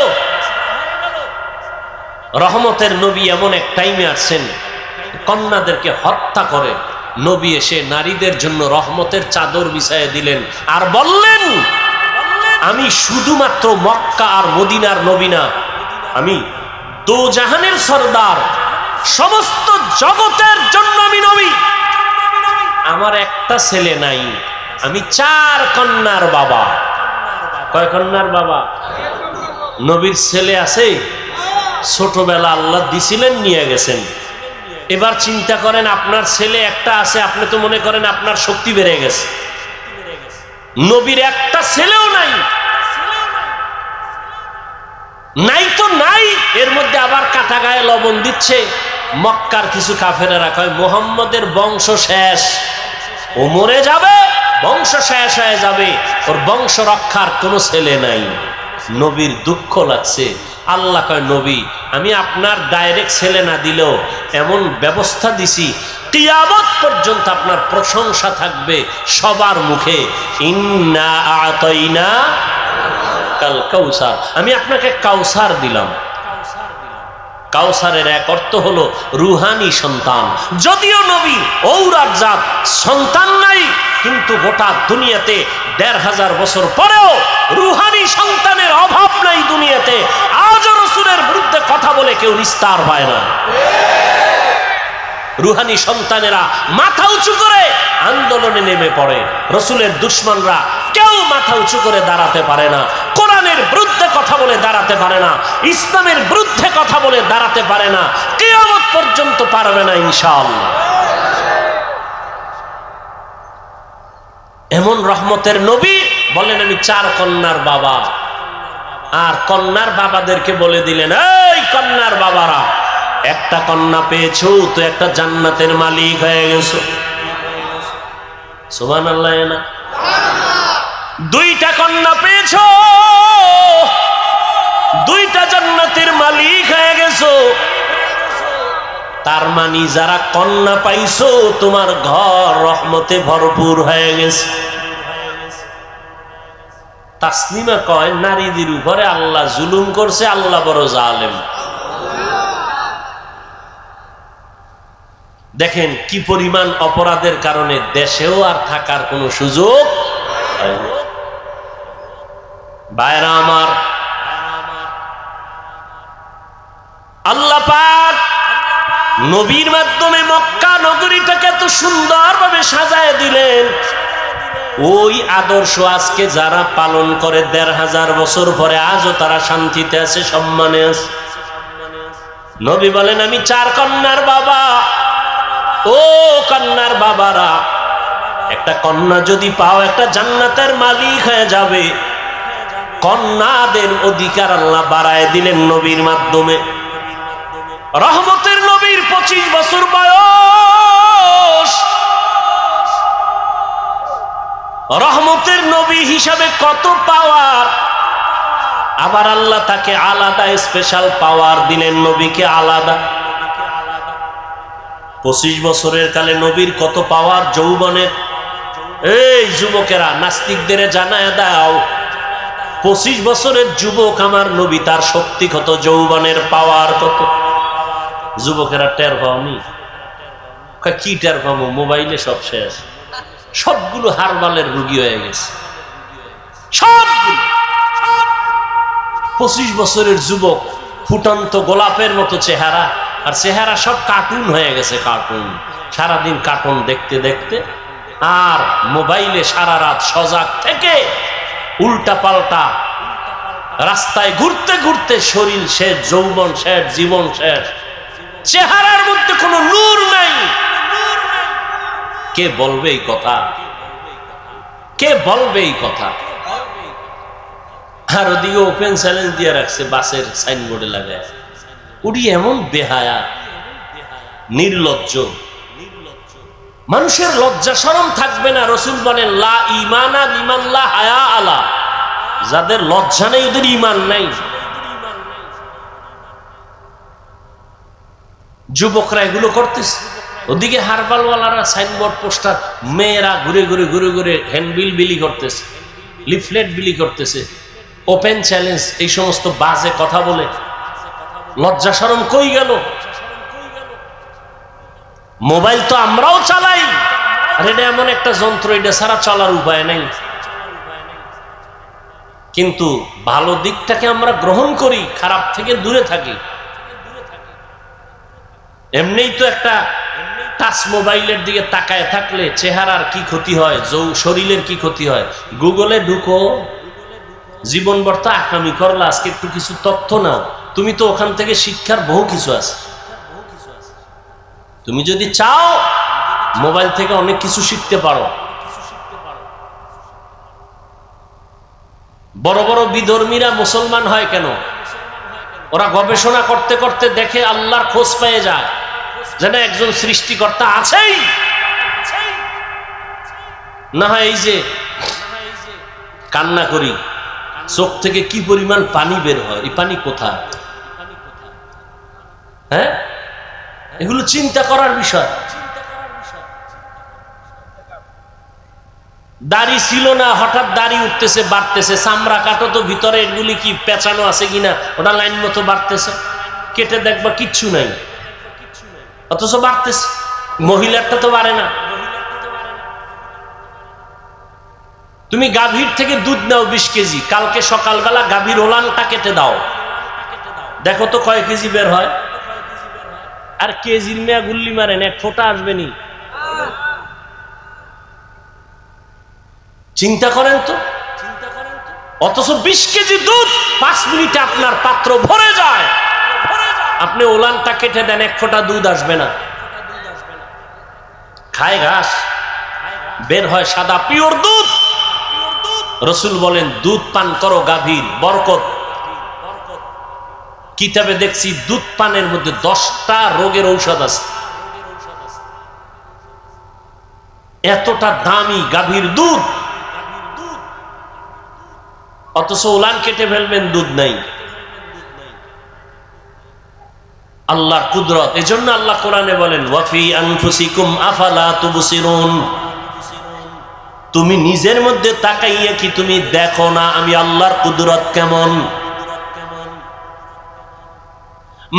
রহমতের নবী এমন এক টাইমে আসছেন, কন্যাদেরকে হত্যা করে নবী এসে নারীদের জন্য রহমতের চাদর বিছাইয়ে দিলেন, আর বললেন, আমি শুধুমাত্র মক্কা আর মদিনার নবী না, আমি দো জাহানের সরদার, সমস্ত জগতের জন্য আমি নবী। আমার একটা ছেলে নাই, আমি 4 কন্যার বাবা। কয় কন্যার বাবা? নবীর ছেলে আছে, ছোটবেলা আল্লাহ দিছিলেন, নিয়ে গেছেন। এবার চিন্তা করেন, আপনার ছেলে একটা আছে, আপনি তো মনে করেন আপনার শক্তি বেড়ে গেছে। নবীর একটা ছেলেও নাই, নাই তো নাই, এর মধ্যে আবার কাটা গায়ে লবণ দিচ্ছে। মক্কার কিছু কাফেরেরা কয়, মুহাম্মদের বংশ শেষ, ও মরে যাবে, বংশ শেষ হয়ে যাবে, ওর বংশ রক্ষার কোনো ছেলে নাই। নবীর দুঃখ লাগছে। আল্লাহ কয়, নবী, আমি আপনার ডাইরেক্ট ছেলে না দিলেও এমন ব্যবস্থা দিছি, কিয়ামত পর্যন্ত আপনার প্রশংসা থাকবে সবার মুখে। ইন্না আতাইনা কাল কাউসার, আমি আপনাকে কাউসার দিলাম। কাউসারের এক অর্থ হলো রুহানি সন্তান। যদিও নবী ঔরাত জাত, সন্তান নাই, কিন্তু গোটা দুনিয়াতে 1500 বছর পরেও রুহানি সন্তানের অভাব নাই দুনিয়াতে। আজও রাসূলের বিরুদ্ধে কথা বলে কেউ নিস্তার পায় না। রুহানি সন্তানেরা মাথা উঁচু করে আন্দোলনে নেমে পড়ে। রাসূলের দুশমনরা কেউ মাথা উঁচু করে দাঁড়াতে পারে না, কোরআনের বিরুদ্ধে কথা বলে দাঁড়াতে পারে না, ইসলামের বিরুদ্ধে কথা বলে দাঁড়াতে পারে না, কিয়ামত পর্যন্ত পারবে না ইনশাআল্লাহ। এমন রহমতের নবী বলেন, আমি 4 কন্যার বাবা। আর কন্যার বাবাদেরকে বলে দিলেন, এই কন্যার বাবারা, একটা কন্যা পেয়েছো তো একটা জান্নাতের মালিক হয়ে গেছো। সুবহানাল্লাহ না? দুইটা কন্যা পেয়েছো, দুইটা জান্নাতের মালিক হয়ে গেছো। তার মানে যারা কন্যা পাইছো তোমার ঘর রহমতে ভরপুর হয়ে গেছে। তাসলিমা কয়, নারীদের উপরে আল্লাহ জুলুম করছে, আল্লাহ বড় জালেম। দেখেন কি পরিমাণ অপরাধের কারণে দেশেও আর থাকার কোনো সুযোগ হয় না। ভাইরা আমার, আল্লাহ পাক নবীর মাধ্যমে মক্কা নগরীটাকে এত সুন্দরভাবে সাজায় দিলেন। ওই আদর্শ আজকে যারা পালন করে ১৫০০ বছর পরে আজও তারা শান্তিতে আছে, সম্মানে আছে। নবী বলেন, আমি 4 কন্যার বাবা। ও কন্যার বাবারা, একটা কন্যা যদি পাও একটা জান্নাতের মালিক হয়ে যাবে। কন্যাদের অধিকার আল্লাহ বাড়ায় দিলেন নবীর মাধ্যমে। রহমতের নবীর 25 বছর বয়স, রহমতের নবী হিসাবে কত পাওয়ার। আবার আল্লাহ তাকে আলাদা স্পেশাল পাওয়ার দিলেন, নবীকে আলাদা। 25 বছরের কালে নবীর কত পাওয়ার যৌবনের। এই যুবকেরা, নাস্তিকদের জানায় দাও, 25 বছরের যুবক আমার নবী, তার শক্তি কত, যৌবনের পাওয়ার কত। যুবকেরা টের পাওনি? কি টের পাবো? মোবাইলে সব শেষ, সবগুলো হারবালের রুগী হয়ে গেছে সবগুলো। 25 বছরের যুবক, ফুটন্ত গোলাপের মতো চেহারা, আর চেহারা সব কার্টুন হয়ে গেছে, কার্টুন। সারাদিন কার্টুন দেখতে দেখতে আর মোবাইলে সারা রাত সজাগ থেকে উল্টা পাল্টা রাস্তায় ঘুরতে ঘুরতে শরীর শেষ, যৌবন শেষ, জীবন শেষ, চেহারার মধ্যে কোনো নূর নাই। কে বলবে এই কথা? কে বলবে এই কথা? আর ওদিকে ওপেন চ্যালেঞ্জ দিয়ে রাখছে বাসের সাইনবোর্ডে লাগায়। উনি এমন বেহায়া, নির্লজ্জ। মানুষের লজ্জা শরম থাকবে না। রাসূল বলেন, লা ঈমানা লিমান লা হায়া আলা, যাদের লজ্জা নেই ওদের ঈমান নাই। যুবকরা এগুলো করতেছে, ওদিকে হারবালওয়ালারা সাইনবোর্ড পোস্টার, মেয়েরা ঘুরে ঘুরে ঘুরে ঘুরে হ্যান্ডবিল বিলি করতেছে, লিফলেট বিলি করতেছে, ওপেন চ্যালেঞ্জ, এই সমস্ত বাজে কথা বলে। লজ্জা শরম কই গেল? মোবাইল তো আমরাও চালাই, আর এটা এমন একটা যন্ত্র, এটা ছাড়া চলার উপায় নাই। কিন্তু ভালো দিকটাকে আমরা গ্রহণ করি, খারাপ থেকে দূরে থাকি। এমনিই তো একটা টাচ মোবাইলের দিকে তাকায় থাকলে চেহারার কি ক্ষতি হয়, শরীরের কি ক্ষতি হয়। গুগলে ঢুকো, জীবন বর্তা আকামি করলা, আজকে একটু কিছু তথ্য নাও, তুমি তো ওখান থেকে শিক্ষার বহু কিছু আছে। তুমি যদি চাও মোবাইল থেকে অনেক কিছু শিখতে পারো। বড় বড় বিধর্মীরা মুসলমান হয় কেন? ওরা গবেষণা করতে করতে দেখে আল্লাহর খোঁজ পেয়ে যায়, যেন একজন সৃষ্টিকর্তা আছেই। না হয় এই যে কান্না করি, চোখ থেকে কি পরিমাণ পানি বের হয়, এই পানি কোথায়? হ্যাঁ, এগুলো চিন্তা করার বিষয়। দাড়ি ছিল না, হঠাৎ দাড়ি উঠতেছে, বাড়তেছে। চামড়া কাটো তো ভিতরে, এগুলি কি পেঁচানো আছে কিনা, ওটা লাইন মতো বাড়তেছে। কেটে দেখবা কিচ্ছু নাই, অথচ বাড়তেছে। মহিলারটা তো বাড়ে না। তুমি গাভীর থেকে দুধ নাও 20 কেজি, কালকে সকালবেলা গাভীর ওলানটা কেটে দাও, দেখো তো কয় কেজি বের হয়। আর কেজির মেয়া গুল্লি মারেন, এক ফোঁটা আসবে নি। চিন্তা করেন তো। অথচ 20 কেজি দুধ 5 মিনিটে আপনার পাত্র ভরে যায়। আপনি ওলানটা কেটে দেন, এক ফোঁটা দুধ আসবে না। খায় ঘাস, বের হয় সাদা পিওর দুধ। রাসূল বলেন, দুধ পান করো গাভীর, বরকত। কিতাবে দেখছি দুধ পানের মধ্যে 10টা রোগের ঔষধ আছে। এতটা দামি গাভীর দুধ, অথচ উলান কেটে ফেলবেন, দুধ নাই। আল্লাহর কুদরত। এজন্য আল্লাহ কোরআনে বলেন ওয়াফি আনফুসিকুম আফালা তুবসিরুন, তুমি নিজের মধ্যে তাকাইয়া কি তুমি দেখো না আমি আল্লাহর কুদরত কেমন?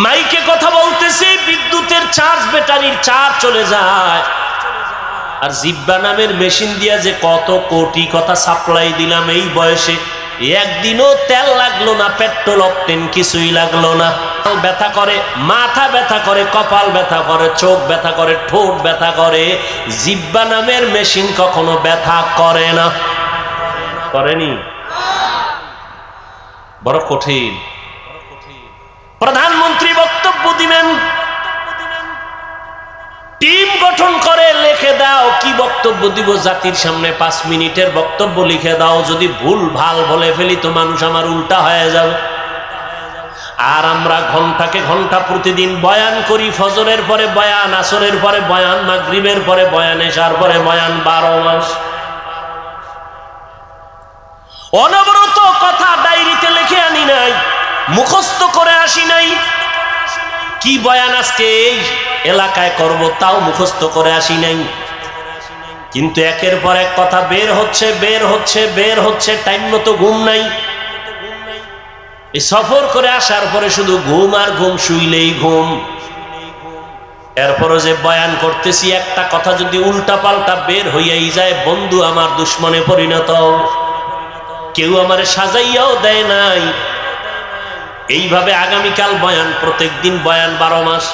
মাইকে কথা বলতেছি, বিদ্যুতের চার্জ, ব্যাটারির চার্জ চলে যায়, আর জিব্বা নামের মেশিন দিয়া যে কত কোটি কথা সাপ্লাই দিলাম এই বয়সে, একদিনও তেল লাগলো না, পেট্রোল অকটেন কিছুই লাগলো না। ব্যথা করে, মাথা ব্যথা করে, কপাল ব্যথা করে, চোখ ব্যথা করে, ঠোঁট ব্যথা করে, জিব্বা নামের মেশিন কখনো ব্যথা করে না। করেনি? বড় কঠিন। প্রধানমন্ত্রী বক্তব্য দিবেন, টিম গঠন করে লিখে দাও কি বক্তব্য দিব জাতির সামনে, 5 মিনিটের বক্তব্য লিখে দাও, যদি ভুল ভাল বলে ফেলি তো মানুষ আমার উল্টা হয়ে যাবে। আর আমরা ঘন্টাকে ঘন্টা প্রতিদিন বয়ান করি, ফজরের পরে বয়ান, আসরের পরে বয়ান, মাগরিবের পরে বয়ান, এশার পরে বয়ান, 12 মাস অনবরত কথা ডায়েরিতে লিখে আনি নাই, মুখস্থ করে আসি নাই। কি বয়ান আজকে এই এলাকায় করব তাও মুখস্থ করে আসি নাই, কিন্তু একের পর এক কথা বের হচ্ছে, বের হচ্ছে, বের হচ্ছে, টাইম মতো ঘুম নাই। এই সফর করে আসার পরে শুধু ঘুম আর ঘুম, শুইলেই ঘুম। এরপরও যে বয়ান করতেছি, একটা কথা যদি উল্টা পাল্টা বের হইয়াই যায়, বন্ধু আমার দুশ্মনে পরিণত। কেউ আমারে সাজাইয়াও দেয় নাই। এইভাবে আগামীকাল বয়ান, প্রত্যেক দিন বয়ান, 12 মাস।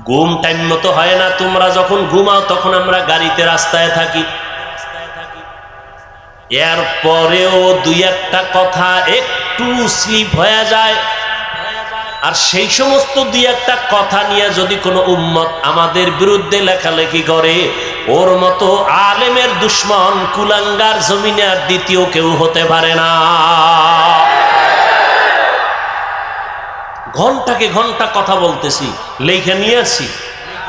ঘুম টাইম মতো হয় না। তোমরা যখন ঘুমাও তখন আমরা গাড়িতে, রাস্তায় থাকি। এরপরেও 2-1টা কথা একটু স্লিপ হয়ে যায়, আর সেই সমস্ত 2-1টা কথা নিয়ে যদি কোনো উম্মত আমাদের বিরুদ্ধে লেখালেখি করে, ওর মতো আলেমের দুশ্মন কুলাঙ্গার জমিনে আর দ্বিতীয় কেউ হতে পারে না। ঘন্টাকে ঘন্টা কথা বলতেছি, লেখা নিয়ে আসছি,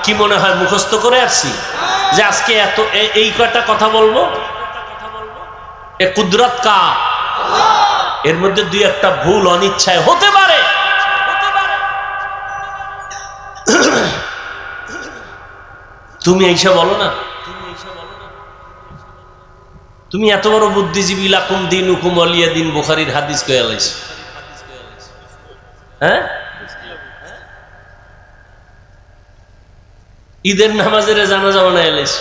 কি মনে হয় মুখস্থ করে আসছি যে আজকে এত এই কয়টা কথা বলবো? এ কুদরত কা, এর মধ্যে 2-1টা ভুল অনিচ্ছায় হতে পারে। তুমি এইসব বলো না, তুমি এত বড় বুদ্ধিজীবী, লাকুম দিনুকুম ওয়ালিয়া দিন, বুখারীর হাদিস কইয়া লাইছো। হ্যাঁ, ঈদের নামাজের জানাজা বানায় লাইছো,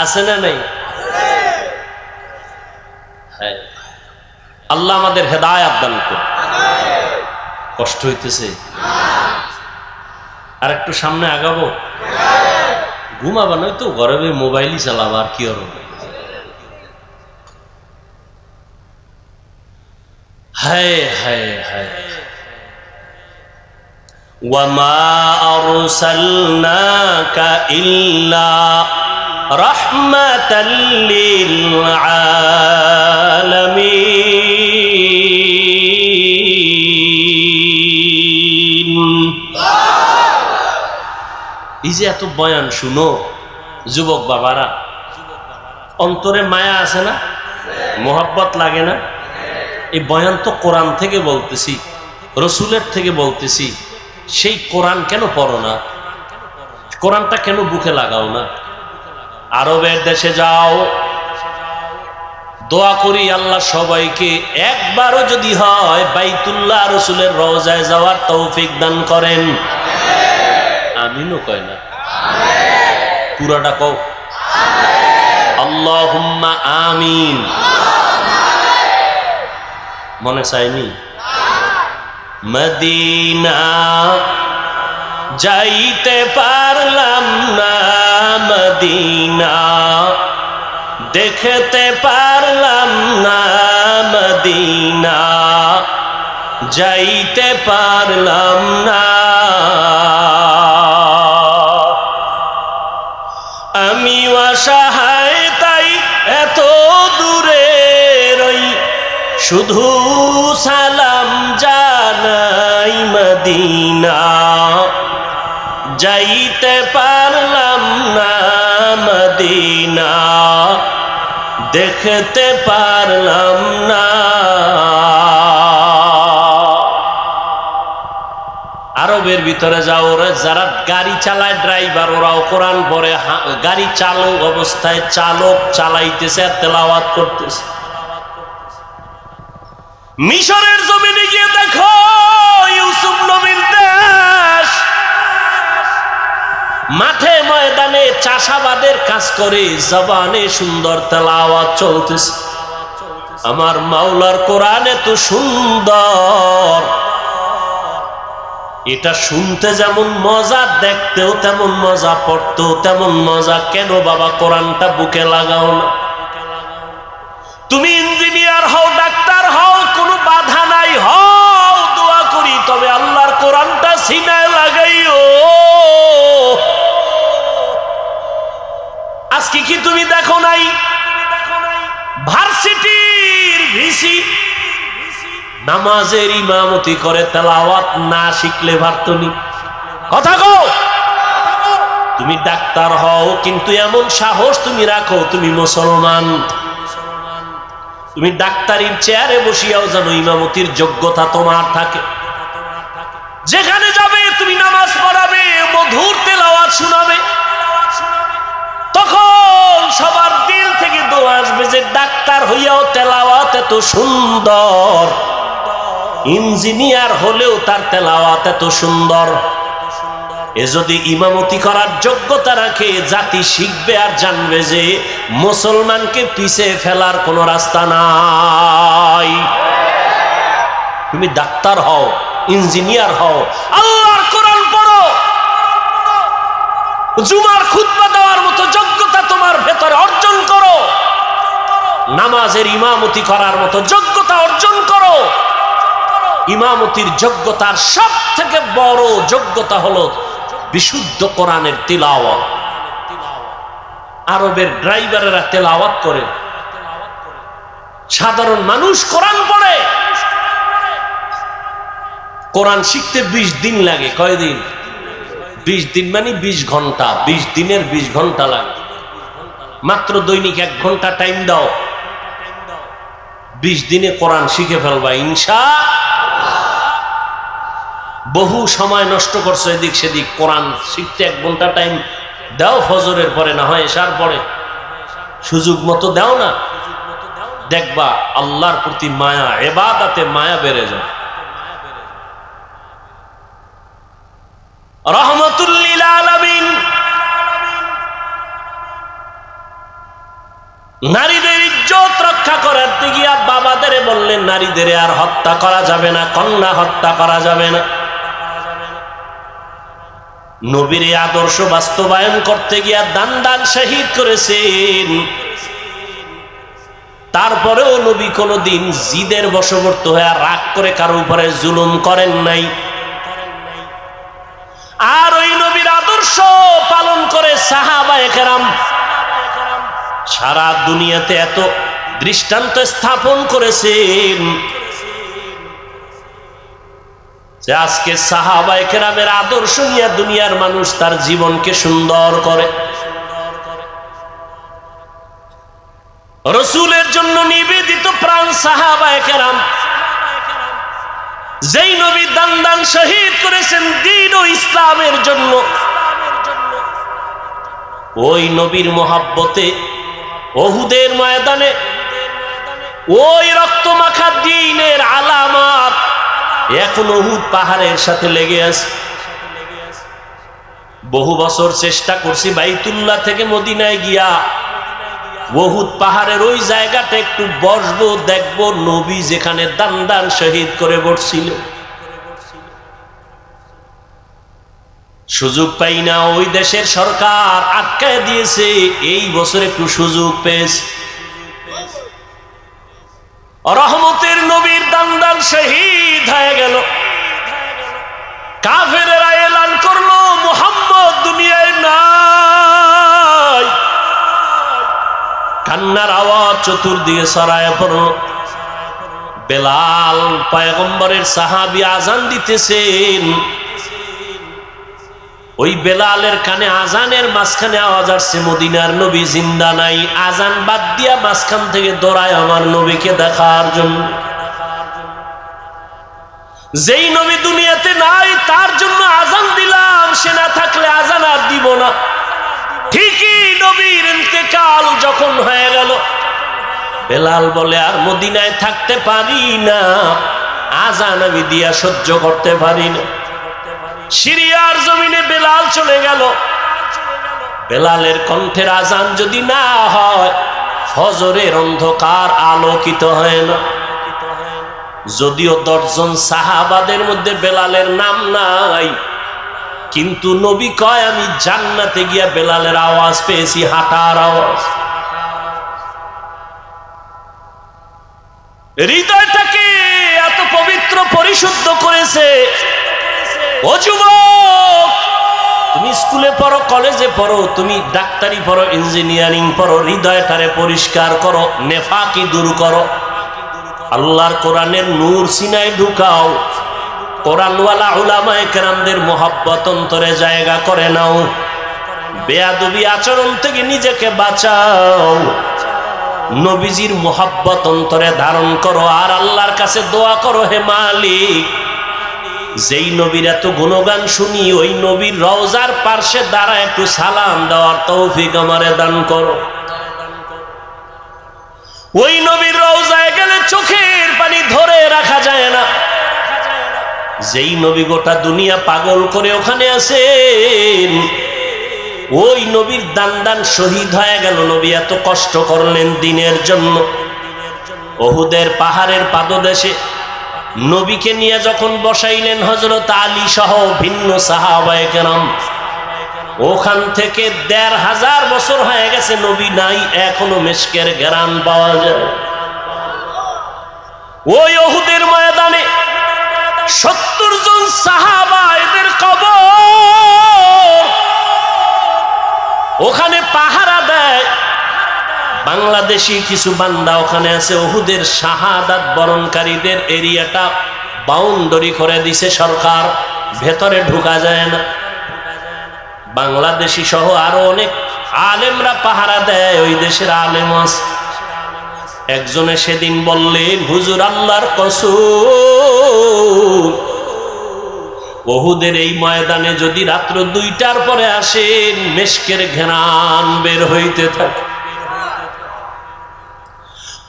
আছে না নাই? হ্যাঁ, আল্লাহ আমাদের হেদায়েত দান করুন। কষ্ট হইতেছে? আর একটু সামনে আগাবো? ঘুমাবা নয় তো, ঘরে মোবাইলই চালাবা, আর কি হবে? হায় হায় হায়। ওয়ামা আরসালনাকা ইল্লা রাহমাতাল লিল আলামিন। এই যে এত বয়ান শুনো যুবক বাবারা, অন্তরে মায়া আছে না? মোহাব্বত লাগে না? এই বয়ান তো কোরআন থেকে বলতেছি, রসুলের থেকে বলতেছি। সেই কোরআন কেন পড়ো না? কোরআনটা কেন বুকে লাগাও না? আরবের দেশে যাও, দোয়া করি আল্লাহ সবাইকে একবারও যদি হয় বাইতুল্লাহ রসুলের রওজায় যাওয়ার তৌফিক দান করেন। আমিনও কয় না, পুরাটা কও আল্লাহুম্মা আমিন। মনে চাইনি? মদিনা যাইতে পারলাম না, মদিনা দেখতে পারলাম না, মদিনা যাইতে পারলাম না। আমি অসহায় তাই এত দূরে রই, শুধু সালাম জানাই মদিনা, যাইতে পারলাম না মদিনা, দেখতে পারলাম না। আরবের ভিতরে যাও, ওরা যারা গাড়ি চালায় ড্রাইভার, ওরাও কোরআন পড়ে, গাড়ি চালক অবস্থায় চালক চালাইতেছে আর তেলাওয়াত করতেছে। মিশরের জমিনে গিয়ে দেখো, ইউসুফ নবীর দেশ, মাঠে ময়দানে চাষাবাদের কাজ করে জবানে সুন্দর তেলাওয়াত চলতেছে। আমার মাওলার কোরআন এত সুন্দর, এটা শুনতে যেমন মজা, দেখতেও তেমন মজা, পড়তেও তেমন মজা। কেন বাবা কোরআনটা বুকে লাগাও না? তুমি ইঞ্জিনিয়ার হও, ডাক্তার হও, কোনো বাধা নাই, হও, দোয়া করি, তবে আল্লাহর কোরআনটা সিনায় লাগাইও। আজকে কি তুমি দেখো নাই ভার্সিটির ভিসি নামাজের ইমামতি করে, তেলাওয়াত না শিখলে পারতনি? কথা কও। তুমি ডাক্তার হও, কিন্তু এমন সাহস তুমি রাখো তুমি মুসলমান, তুমি ডাক্তারির চেয়ারে বসিয়াও যেন ইমামতির যোগ্যতা তোমার থাকে। যেখানে যাবে তুমি নামাজ পড়াবে, মধুর তেলাওয়াত শোনাবে, তখন সবার দিল থেকে দোয়া আসবে যে ডাক্তার হইয়াও তেলাওয়াত এত সুন্দর, ইঞ্জিনিয়ার হলেও তার তেলাওয়াত এত সুন্দর। এ যদি ইমামতি করার যোগ্যতা রাখে, জাতি শিখবে আর জানবে যে মুসলমানকে পিছে ফেলার কোনো রাস্তা নাই। তুমি ডাক্তার হও, ইঞ্জিনিয়ার হও, আল্লাহর কোরআন পড়ো, জুমার খুতবা দেওয়ার মতো যোগ্যতা তোমার ভেতরে অর্জন করো, নামাজের ইমামতি করার মতো যোগ্যতা অর্জন করো। ইমামতির যোগ্যতার সব থেকে বড় যোগ্যতা হলো বিশুদ্ধ কোরআনের তিলাওয়াত। আরবের ড্রাইভারেরা তেলাওয়াত করে, সাধারণ মানুষ কোরআন পড়ে। কোরআন শিখতে 20 দিন লাগে। কয়দিন? 20 দিন মানে 20 ঘন্টা। 20 দিনের 20 ঘন্টা লাগে। মাত্র দৈনিক 1 ঘন্টা টাইম দাও, 20 দিনে কোরআন শিখে ফেলবা ইনশাআল্লাহ। বহু সময় নষ্ট করছো এদিক সেদিক, কোরআন শিখতে 1 ঘন্টা টাইম দাও, ফজরের পরে না হয় এশার পরে, সুযোগ মতো দাও না, দেখবা আল্লাহর প্রতি মায়া, ইবাদতে মায়া বেড়ে যায়। রহমাতুল লিল আলামিন নারীদের ইজ্জত রক্ষা করার দিকে বাবাদের বললেন, নারীদের আর হত্যা করা যাবে না, কন্যা হত্যা করা যাবে না। নবীর আদর্শ বাস্তবায়ন করতে গিয়া দান শহীদ করেছেন। তারপরেও নবী কোনদিন জিদের বশবর্তী হয়ে রাগ করে কারো উপরে জুলুম করেন নাই। আর ওই নবীর আদর্শ পালন করে সাহাবায়ে কেরাম সারা দুনিয়াতে এত দৃষ্টান্ত স্থাপন করেছেন যে আজকে সাহাবায়ে কেরামের আদর্শ নিয়ে দুনিয়ার মানুষ তার জীবনকে সুন্দর করে। রাসূলের জন্য নিবেদিত প্রাণ সাহাবায়ে কেরাম, যেই নবী দান শহীদ করেছেন দ্বীন ও ইসলামের জন্য, ওই নবীর মোহাব্বতে উহুদের ময়দানে ওই রক্তমাখা দ্বীনের আলামত এখন উহুদ পাহাড়ের সাথে লেগে আছে। বহু বছর চেষ্টা করছি বাইতুল্লাহ থেকে মদিনায় গিয়া উহুদ পাহাড়ের ওই জায়গাটা একটু বসবো, দেখবো নবী যেখানে দান শহীদ করে বসছিল। সুযোগ পাই না, ওই দেশের সরকার আটকায় দিয়েছে। এই বছর একটু সুযোগ পেয়েছে। রহমতের নবীর দান শহীদ হয়ে গেল। কাফেরেরা এলান করলো মুহাম্মদ দুনিয়ায় নাই। কান্নার আওয়াজ চতুর্দিকে ছড়ায় পড়ল। বেলাল পয়গম্বরের সাহাবী আজান দিতেছেন, ওই বেলালের কানে আজানের মাঝখানে আওয়াজ আসছে মদিনার নবী জিন্দা নাই। আজান বাদ দিয়া মাঝখান থেকে দৌড়ায় আমার নবীকে দেখার জন্য। যেই নবী দুনিয়াতে নাই তার জন্য আজান দিলাম, সে না থাকলে আজান আর দিব না। ঠিকই নবীর ইন্তেকাল যখন হয়ে গেল, বেলাল বলে আর মদিনায় থাকতে পারি না, আজান আমি দিয়া সহ্য করতে পারি না। সিরিয়ার জমিনে বেলাল চলে গেল। বেলালের কণ্ঠের আজান যদি না হয়, ফজরের অন্ধকার আলোকিত হয় না। যদিও 10 জন সাহাবাদের মধ্যে বেলালের নাম নাই, কিন্তু নবী কয় আমি জান্নাতে গিয়া বেলালের আওয়াজ পেয়েছি, হাঁটার আওয়াজ। হৃদয়টাকে এত পবিত্র পরিশুদ্ধ করেছে। ও যুবক, তুমি স্কুলে পড়ো, কলেজে পড়ো, তুমি ডাক্তারি পড়ো, ইঞ্জিনিয়ারিং পড়ো, হৃদয়টারে পরিষ্কার করো, নেফাকি দূর করো, আল্লাহর কোরআনের নূর সিনায় ঢুকাও, কোরআনওয়ালা উলামায়ে কেরামদের মোহাব্বত অন্তরে জায়গা করে নাও, বেয়াদবি আচরণ থেকে নিজেকে বাঁচাও, নবীজির মোহাব্বত অন্তরে ধারণ করো, আর আল্লাহর কাছে দোয়া করো, হে মালিক, যেই নবীর এত গুণগান শুনি ওই নবীর রওজার পার্শ্বে দাঁড়া একটু সালাম দেওয়ার তৌফিক আমারে দান করো। ওই নবীর রওজায় গেলে চোখের পানি ধরে রাখা যায় না। যেই নবী গোটা দুনিয়া পাগল করে ওখানে আছেন, ওই নবীর দান শহীদ হয়ে গেল। নবী এত কষ্ট করলেন দিনের জন্য। উহুদের পাহাড়ের পাদদেশে নবীকে নিয়ে যখন বসাইলেন হযরত আলী সহ ভিন্ন সাহাবায়ে কেরাম, ওখান থেকে ১৫০০ বছর হয়ে গেছে, নবী নাই, এখনো মিশকের ঘ্রাণ পাওয়া যায়। ওই উহুদের ময়দানে ৭০ জন সাহাবা, এদের কবর ওখানে পাহারা দেয়। বাংলাদেশি কিছু বান্দা ওখানে আছে। উহুদের শাহাদাত বরণকারীদের এরিয়াটা বাউন্ডারি করে দিছে সরকার, ভেতরে ঢোকা যায় না। বাংলাদেশি সহ আরো অনেক আলেমরা পাহারা দেয়, ওই দেশের আলেম আছে। একজনে সেদিন বললেন, হুজুর আল্লাহর কসম, উহুদের এই ময়দানে যদি রাত্র 2টার পরে আসেন, মিশকের ঘ্রাণ বের হইতে থাকে।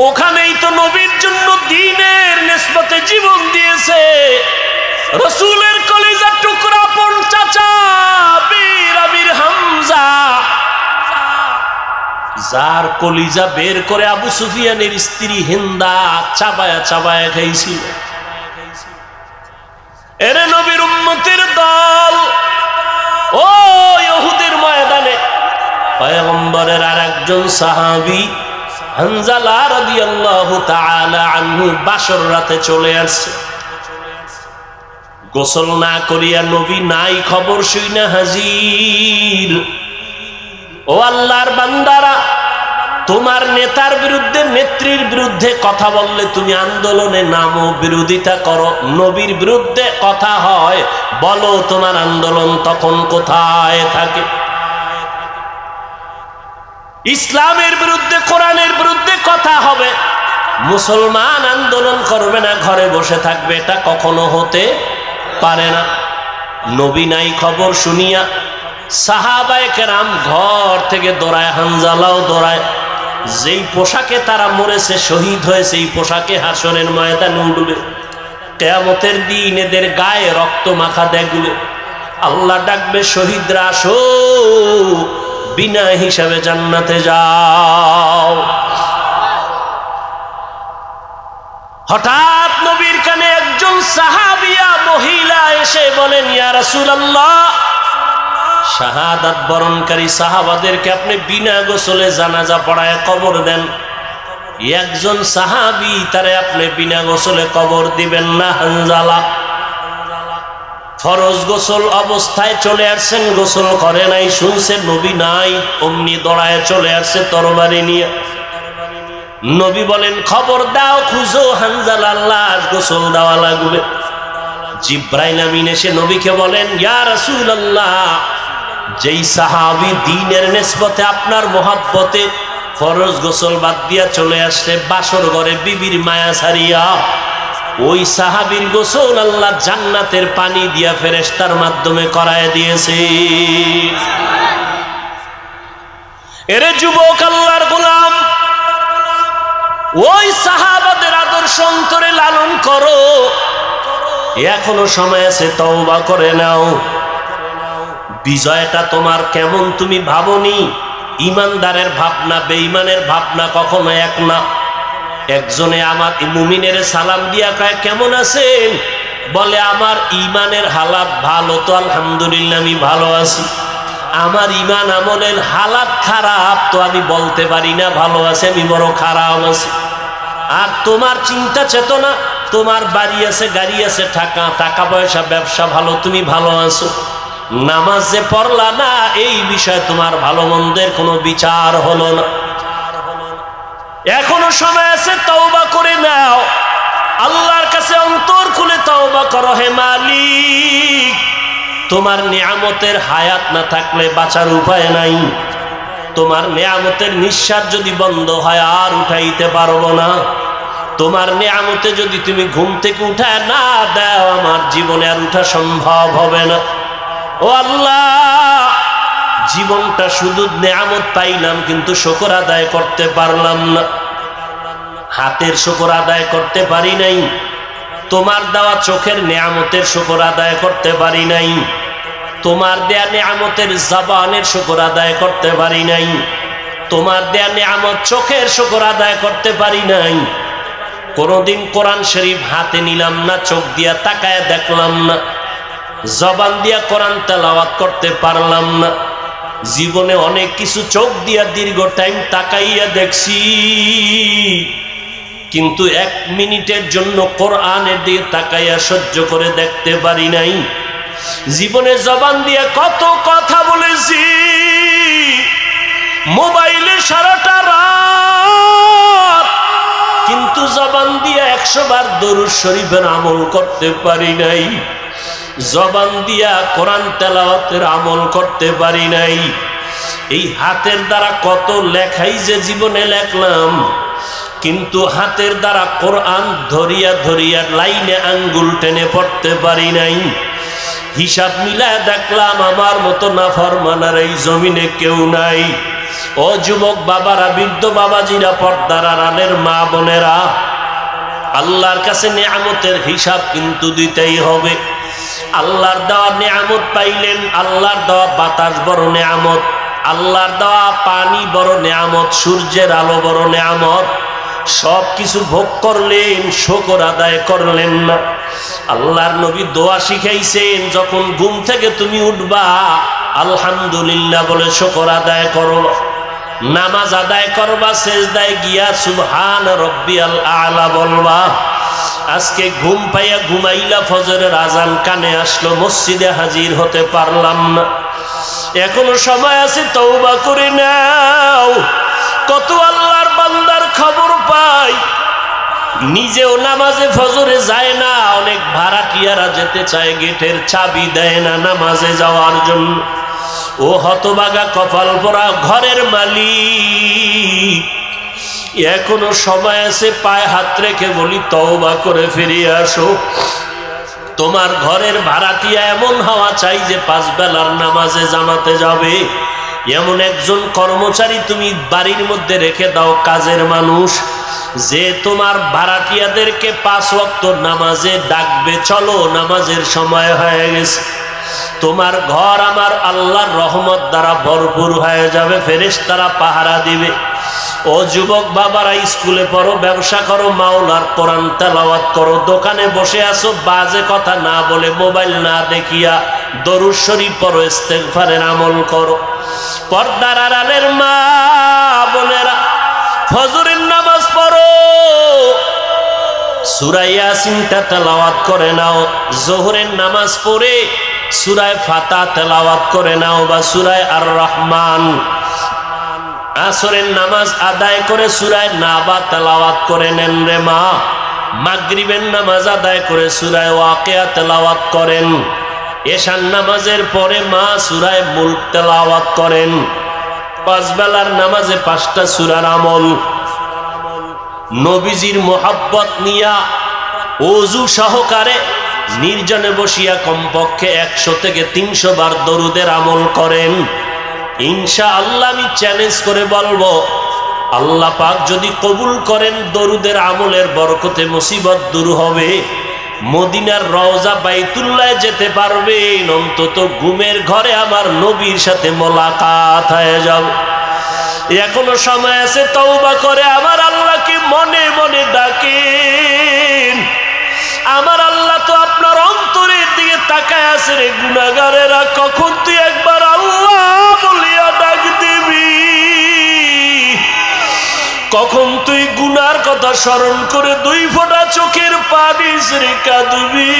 ওখানেই তো নবীর জন্য দ্বীনের নিসবতে জীবন দিয়েছে রাসূলের কলিজার টুকরা আপন চাচা বীর আমির হামজা, যার কলিজা বের করে আবু সুফিয়ানের স্ত্রী হিন্দা চাবায়া চাবায়া খাইছিল। এরে নবীর উম্মতের দল, ও উহুদের ময়দানে পয়গম্বরের আরেকজন সাহাবী হানজালা রাদিয়াল্লাহু তাআলা আনহু বাসর রাতে চলে আসছে। গোসল না করিয়া নবী নাই খবর শুইনা হাজির। ও আল্লাহর বান্দারা, তোমার নেতার বিরুদ্ধে, নেত্রীর বিরুদ্ধে কথা বললে তুমি আন্দোলনে নামো, বিরোধিতা করো। নবীর বিরুদ্ধে কথা হয়, বলো তোমার আন্দোলন তখন কোথায় থাকে? ইসলামের বিরুদ্ধে, কোরআনের বিরুদ্ধে কথা হবে, মুসলমান আন্দোলন করবে না, ঘরে বসে থাকবে, এটা কখনো হতে পারে না। নবী নাই খবর শুনিয়া সাহাবায়ে কেরাম ঘর থেকে দৌড়ায়, হানজালাও দৌড়ায়। যেই পোশাকে তারা মরেছে, শহীদ হয়েছে, এই পোশাকে হাসরের ময়দানে উঠবে। কিয়ামতের দিন এদের গায়ে রক্ত মাখা দেখবে। আল্লাহ ডাকবে, শহীদরা আসো, বিনা হিসাবে জান্নাতে যাও। হঠাৎ নবীর কানে একজন সাহাবিয়া মহিলা এসে বলেন, ইয়া রাসূলুল্লাহ, শাহাদাত বরণকারী সাহাবাদেরকে আপনি বিনা গোসলে জানাজা পড়ায় কবর দেন। একজন সাহাবী, তারে আপনি বিনা গোসলে কবর দিবেন না। হানজালা ফরজ গোসল অবস্থায় চলে আসছেন, গোসল করে নাই, শুনছে নবী নাই, অমনি দৌড়ায় চলে আসছে তরবারি নিয়ে। নবী বলেন খবর দাও, খুঁজো হানজালার লাশ, গোসল দেওয়া লাগবে। জিব্রাইল আমিন এসে নবীকে বলেন, ইয়া রাসূলুল্লাহ, যেই সাহাবী দ্বীনের নিসবতে আপনার মহব্বতে ফরজ গোসল বাদ দিয়া চলে আসছে বাসর ঘরে বিবির মায়া ছাড়িয়া, ওই সাহাবীর গোসল আল্লাহ জান্নাতের পানি দিয়া ফেরেশতার মাধ্যমে করায় দিয়েছে। এরে যুবক আল্লাহর গোলাম, ওই সাহাবাদের আদর্শ অন্তরে লালন করো, এখনো সময় আছে, তওবা করে নাও। বিজয়টা তোমার কেমন তুমি ভাবনি? ইমানদারের ভাবনা বেঈমানের ভাবনা কখনো এক না। একজনে আমার মুমিনের সালাম দিয়া কয় কেমন আছেন, বলে আমার ইমানের হালাত ভালো, তো আলহামদুলিল্লাহ আমি ভালো আছি। আমার ইমান আমলের হালাত খারাপ, তো আমি বলতে পারি না ভালো আছে, আমি বড় খারাপ আছি। আর তোমার চিন্তা চেতনা, তোমার বাড়ি আছে, গাড়ি আছে, টাকা পয়সা, ব্যবসা ভালো, তুমি ভালো আছো। নামাজ যে পড়লা না, এই বিষয়ে তোমার ভালো মন্দের কোনো বিচার হলো না। এখনো সময় আছে, তওবা করে নাও। আল্লাহর কাছে অন্তর খুলে তওবা করো। হে মালিক, তোমার নিয়ামতের হায়াত না থাকলে বাঁচার উপায় নাই। তোমার নিয়ামতের নিঃশ্বাস যদি বন্ধ হয় আর উঠাইতে পারবো না। তোমার নিয়ামতে যদি তুমি ঘুম থেকে উঠায় না দাও, আমার জীবনে আর উঠা সম্ভব হবে না। ও আল্লাহ, জীবনটা শুধু নিয়ামত পাইলাম, কিন্তু শুকর আদায় করতে পারলাম না। হাতের শুকর আদায় করতে পারি নাই, তোমার দেওয়া চোখের নিয়ামতের শুকর আদায় করতে পারি নাই, তোমার দেয়া নিয়ামতের জবানের শুকর আদায় করতে পারি নাই, তোমার দেয়া নিয়ামত চোখের শুকর আদায় করতে পারি নাই। কোনদিন কোরআন শরীফ হাতে নিলাম না, চোখ দিয়া তাকায় দেখলাম না, জবান দিয়া কোরআন তেলাওয়াত করতে পারলাম না। জীবনে অনেক কিছু চোখ দিয়া দীর্ঘ টাইম তাকাইয়া দেখছি, কিন্তু 1 মিনিটের জন্য কোরআনের দিকে তাকাইয়া সহ্য করে দেখতে পারি নাই। জীবনে জবান দিয়া কত কথা বলেছি, মোবাইলে সারাটা রাত, কিন্তু জবান দিয়া 100 বার দরুদ শরীফের আমল করতে পারি নাই। জবান দিয়া কোরআন তেলাওয়াতের আমল করতে পারি নাই। এই হাতের দ্বারা কত লেখাই যে জীবনে লেখলাম, কিন্তু হাতের দ্বারা কোরআন ধরিয়া ধরিয়া লাইনে আঙ্গুল টেনে পড়তে পারি নাই। হিসাব মিলায় দেখলাম আমার মতো নাফরমানের এই জমিনে কেউ নাই। ও যুবক বাবারা, বৃদ্ধ বাবাজিরা, পর্দার আড়ালের মা বোনেরা, আল্লাহর কাছে নিয়ামতের হিসাব কিন্তু দিতেই হবে। আল্লাহর দেওয়া নিয়ামত পাইলেন, আল্লাহর দেওয়া বাতাস বড় নিয়ামত, আল্লাহর দেওয়া পানি বড় নিয়ামত, সূর্যের আলো বড় নিয়ামত। সব কিছু ভোগ করলেন, শুকর আদায় করলেন না। আল্লাহর নবী দোয়া শিখাইছেন, যখন ঘুম থেকে তুমি উঠবা আলহামদুলিল্লাহ বলে শুকর আদায় করো। নামাজ আদায় করবা, সেজদায় গিয়া সুবহান রব্বিয়াল আলা বলবা। আজকে ঘুম পাইয়া ঘুমাইলা, ফজরের আজান কানে আসলো, মসজিদে হাজির হতে পারলাম না। এখনো সময় আছে, তওবা করে নাও। কত আল্লাহর বান্দার খবর পাই, নিজেও নামাজে ফজরে যায় না, অনেক ভাড়াটিয়ারা যেতে চায়, গেটের চাবি দেয় না নামাজে যাওয়ার জন্য। ও হতভাগা কপাল পোড়া ঘরের মালিক, এখনো সময় আছে, পায়ে হাত রেখে বলি তওবা করে ফিরিয়ে আসো। তোমার ঘরের ভাড়াটিয়া এমন হওয়া চাই যে 5 বেলার নামাজে জামাতে যাবে। এমন একজন কর্মচারী তুমি বাড়ির মধ্যে রেখে দাও, কাজের মানুষ, যে তোমার ভাড়াটিয়াদেরকে 5 ওয়াক্ত নামাজে ডাকবে, চলো নামাজের সময় হয়ে গেছে। তোমার ঘর আমার আল্লাহর রহমত দ্বারা ভরপুর হয়ে যাবে, ফেরেশতারা পাহারা দিবে। ও যুবক বাবারা, স্কুলে পড়ো, ব্যবসা করো, মাওলার কোরআন তেলাওয়াত করো, দোকানে বসে আসো, বাজে কথা না বলে, মোবাইল না দেখিয়া দরুদ শরীফ পড়ো, ইস্তেগফারের আমল করো। পর্দার আড়ালের মা বোনেরা, ফজরের নামাজ পড়ো, সূরা ইয়াসিন তেলাওয়াত করে নাও। যোহরের নামাজ পড়ে সূরা ফাতিহা তেলাওয়াত করে নাও, বা সূরা আর রহমান। আসরের নামাজ আদায় করে সূরা নাবা তেলাওয়াত করে নেন রে মা। মাগরিবের নামাজ আদায় করে সূরা ওয়াকিয়া তেলাওয়াত করেন। এশার নামাজের পরে মা সূরা মুলক তেলাওয়াত করেন। পাঁচ বেলার নামাজে 5টা সূরার আমল। নবীজির মোহাব্বত নিয়া ওযু সহকারে নির্জনে বসিয়া কমপক্ষে 100 থেকে 300 বার দরুদের আমল করেন। ইনশাআল্লাহ আমি চ্যালেঞ্জ করে বলবো, আল্লাহ পাক যদি কবুল করেন দরুদের আমলের বরকতে মুসিবত দূর হবে। মদিনার রওজা বাইতুল্লাহ যেতে পারবেন, অন্তত ঘুমের ঘরে আমার নবীর সাথে মোলাকাত হয়ে যাবে। এখনো সময় আছে, তওবা করে আমার আল্লাহকে মনে মনে ডাকেন। আমার আল্লাহ তো আপনার অন্তরের দিকে তাকায় আছে রে গুনাহগারেরা, কখন তুই একবার আল্লাহ বলিয়া ডাক দিবি, কখন তুই গুনার কথা স্মরণ করে 2 ফোঁটা চোখের পানি ছেড়ে কাঁদবি।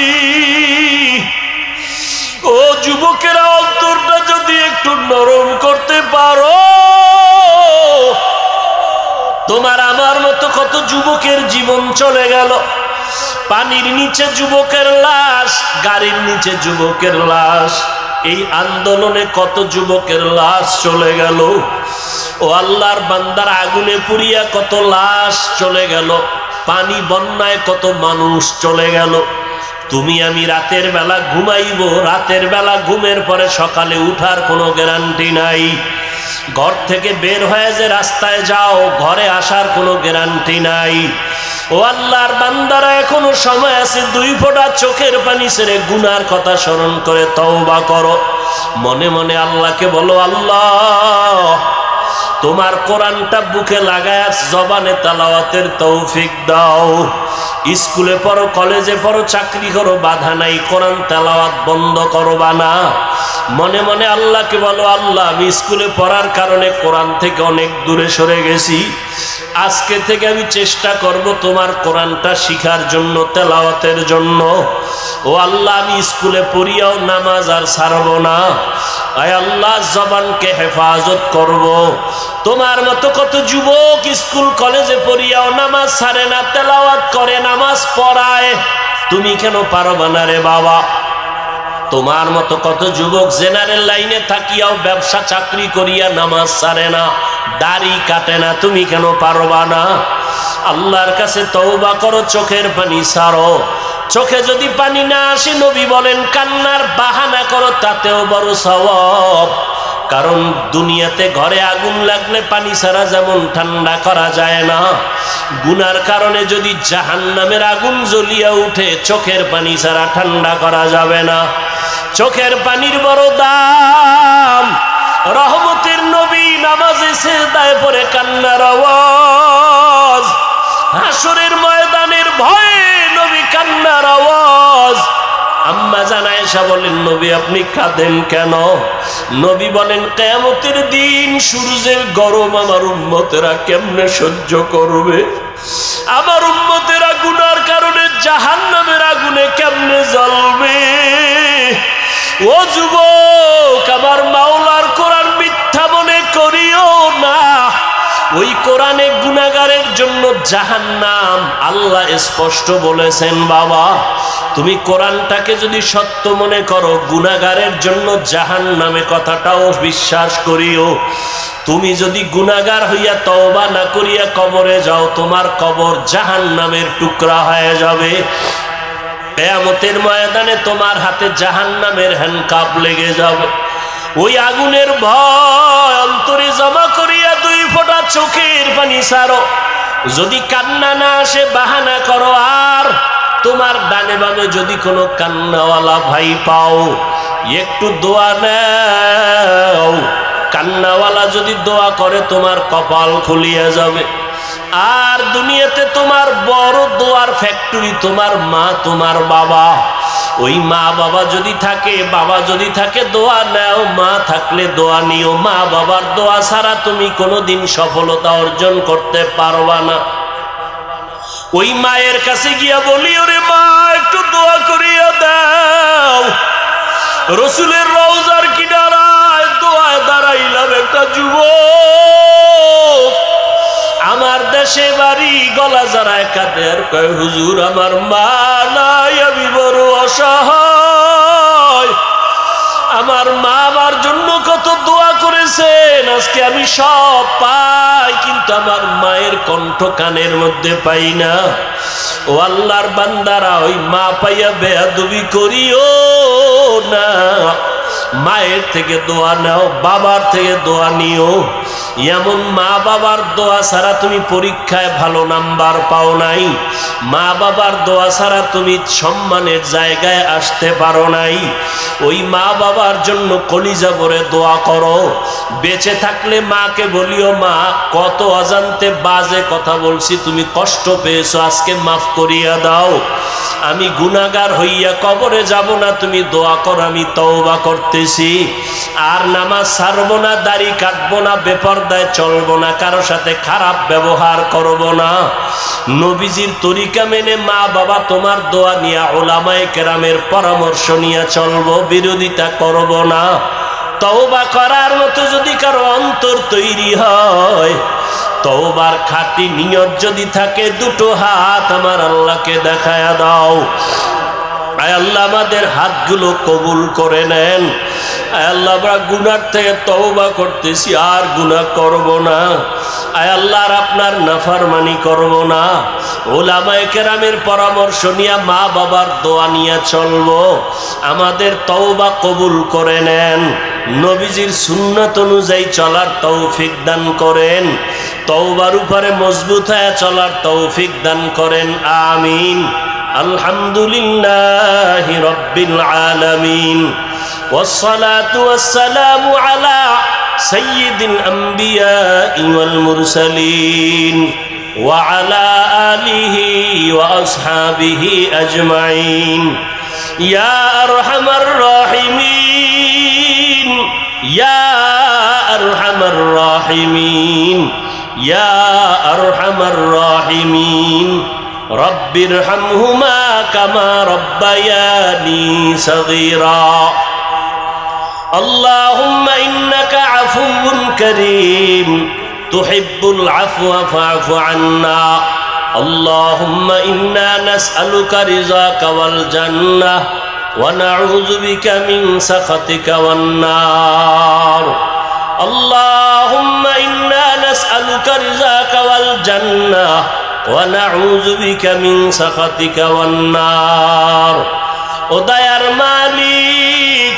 ও যুবকেরা, অন্তরটা যদি একটু নরম করতে পারো, তোমার আমার মতো কত যুবকের জীবন চলে গেল। পানির নিচে যুবকের লাশ, গাড়ির নিচে যুবকের লাশ, এই আন্দোলনে কত যুবকের লাশ চলে গেল। ও আল্লাহর বান্দার আগুনে পুড়িয়া কত লাশ চলে গেল, পানি বন্যায় কত মানুষ চলে গেল। তুমি আমি রাতের বেলা ঘুমাইব, রাতের বেলা ঘুমের পরে সকালে উঠার কোনো গ্যারান্টি নাই। ঘর থেকে বের হয়ে যে রাস্তায় যাও, ঘরে আসার কোনো গ্যারান্টি নাই। ও আল্লাহর বান্দারা, এখনো সময় আছে, 2 ফোঁটা চোখের পানি ছেড়ে গুনার কথা স্মরণ করে তওবা করো। মনে মনে আল্লাহকে বলো, আল্লাহ তোমার কোরআনটা বুকে লাগায় জবানে তেলাওয়াতের তৌফিক দাও। স্কুলে পড়ো, কলেজে পড়ো, চাকরি করো, বাধা নাই, কোরআন তেলাওয়াত বন্ধ করবা না। মনে মনে আল্লাহকে বলো, আল্লাহ আমি স্কুলে পড়ার কারণে কোরআন থেকে অনেক দূরে সরে গেছি, আজকে থেকে আমি চেষ্টা করব তোমার কোরআনটা শিখার জন্য, তেলাওয়াতের জন্য। ও আল্লাহ, আমি স্কুলে পড়িয়াও নামাজ আর ছাড়ব না। আয় আল্লাহ, জবানকে হেফাজত করব। তোমার মতো কত যুবক স্কুল কলেজে পড়িয়াও নামাজ ছাড়ে না, তেলাওয়াত করে, নামাজ পড়ায়, তুমি কেন পারবা না রে বাবা? তোমার মতো কত যুবক জেনারেল লাইনে থাকিয়াও ব্যবসা চাকরি করিয়া নামাজ ছাড়ে না, দাড়ি কাটে না, তুমি কেন পারবা না? আল্লাহর কাছে তওবা করো, চোখের পানি ছাড়ো। চোখে যদি পানি না আসে, নবী বলেন কান্নার বাহানা করো, তাতেও বড় সওয়াব। কারণ দুনিয়াতে ঘরে আগুন লাগলে পানি ছাড়া যেমন ঠান্ডা করা যায় না, গুনার কারণে যদি জাহান্নামের আগুন জ্বলিয়া উঠে, চোখের পানি ছাড়া ঠান্ডা করা যাবে না। চোখের পানির বড় দাম। রহমতের নবী নামাজে সিজদায় পড়ে কান্নার আওয়াজ, হাসরের ময়দানের ভয়ে নবী কান্নার আওয়াজ। আম্মা জান আয়েশা বলেন, নবী আপনি কাঁদেন কেন? নবী বলেন, কিয়ামতের দিন সূর্যের গরম আমার উম্মতেরা কেমনে সহ্য করবে? আমার উম্মতেরা গুনার কারণে জাহান্নামের আগুনে কেমনে জ্বলবে? ও যুবক, আমার মাওলার কোরআন মিথ্যা মনে করিও না। ওই কোরআনে গুনাহগারের জন্য জাহান্নাম আল্লাহ স্পষ্ট বলেছেন। বাবা, তুমি কোরআনটাকে যদি সত্য মনে করো, গুনাহগারের জন্য জাহান্নামে কথাটাও বিশ্বাস করিও। তুমি যদি গুনাহগার হইয়া তওবা না করিয়া কবরে যাও, তোমার কবর জাহান্নামের টুকরা হয়ে যাবে। কিয়ামতের ময়দানে তোমার হাতে জাহান্নামের হ্যান্ডকাপ লেগে যাবে। ওই আগুনের ভয় অন্তরে জমা করিয়া 2 ফোঁটা চোখের পানি ছাড়ো। যদি কান্না না আসে, বাহানা করো। আর তোমার ডানে বামে যদি কোনো কান্নাওয়ালা ভাই পাও, একটু দোয়া নাও। কান্নাওয়ালা যদি দোয়া করে, তোমার কপাল খুলিয়া যাবে। আর দুনিয়াতে তোমার বড় দোয়ার ফ্যাক্টরি তোমার মা, তোমার বাবা। ওই মা বাবা যদি থাকে, বাবা যদি থাকে, দোয়া নাও। মা থাকলে দোয়া নিও। মা বাবার দোয়া ছাড়া তুমি কোনোদিন সফলতা অর্জন করতে পারবা না। ওই মায়ের কাছে গিয়া বলি, ওরে মা একটু দোয়া করিয়া দাও। রসুলের রওজার কিনারায় দোয়ায় দাঁড়াইলাম, একটা যুবক আমার দেশে বাড়ি গলা জড়ায় কাঁদে আর কয় হুজুর আমার মা নাই, আমি বড় অসহায়। আমার মা আমার জন্য কত দোয়া করেছেন, আজকে আমি সব পাই, কিন্তু আমার মায়ের কণ্ঠ কানের মধ্যে পাই না। ও আল্লাহর বান্দারা, ওই মা পাইয়া বেয়াদবি করিও না। মায়ের থেকে দোয়া নাও, বাবার থেকে দোয়া নিও। এমন মা বাবার দোয়া ছাড়া তুমি পরীক্ষায় ভালো নাম্বার পাও নাই, মা বাবার দোয়া ছাড়া তুমি সম্মানের জায়গায় আসতে পারো নাই। ওই মা বাবার জন্য কলিজা ভরে দোয়া করো। বেঁচে থাকলে মাকে বলিও, মা কত অজান্তে বাজে কথা বলছি, তুমি কষ্ট পেয়েছো, আজকে মাফ করিয়া দাও। আমি গুনাহগার হইয়া কবরে যাব না, তুমি দোয়া কর, আমি তওবা করতেছি। আর নামাজ ছাড়বো না, দাড়ি কাটবো না, বেপরদায় চলবো না, কারো সাথে খারাপ ব্যবহার করব না। নবীজির তরিকা মেনে মা বাবা তোমার দোয়া নিয়া উলামায়ে কেরামের পরামর্শ নিয়ে চলবো, বিরোধিতা করব না। তওবা করার মতো যদি কারো অন্তর তৈরি হয়, তওবার খাঁটি নিয়ত যদি থাকে, দুটো হাত আমার আল্লাহকে দেখায়া দাও। আয় আল্লাহ আমাদের হাতগুলো কবুল করে নেন। আয় আল্লাহ আমরা গুনার থেকে তওবা করতেছি, আর গুনাহ করব না। আয় আল্লাহ আর আপনার নাফরমানি করব না। উলামায়ে কেরামের পরামর্শ নিয়ে মা বাবার দোয়া নিয়ে চলবো। আমাদের তওবা কবুল করে নেন। নবীজির সুন্নাত অনুযায়ী চলার তৌফিক দান করেন। তওবার উপরে মজবুত হয়ে চলার তৌফিক দান করেন, আমিন। আলহামদুলিল্লাহি রাব্বিল আলামিন, ওয়াসসালাতু ওয়াসসালামু আলা সাইয়্যিদিল আমবিয়াই ওয়াল মুরসালিন ওয়া আলা আলিহি ওয়া আসহাবিহি আজমাইন। ইয়া আরহামার রাহিমিন, ইয়া আরহামার রাহিমিন, ইয়া আরহামার রাহিমিন। রব্বিরহামহুমা কামা রব্বায়ানি সগীরা। আল্লাহুম্মা ইন্নাকা আফুউন কারীম তুহিব্বুল আফওয়া ফা'ফু আন্না। আল্লাহুম্মা ইন্না নাসআলুকা রিযাকা ওয়াল জান্নাহ ওয়া নাউযু বিকা মিন সাখাতিকা ওয়ান নার। আল্লাহুম্মা ইন্না নাসআলুকা রিযাকা ওয়াল জান্নাহ ওয়া নাউযু বিকা মিন সাখাতিকা ওয়ান নার। ও দয়ার মালিক,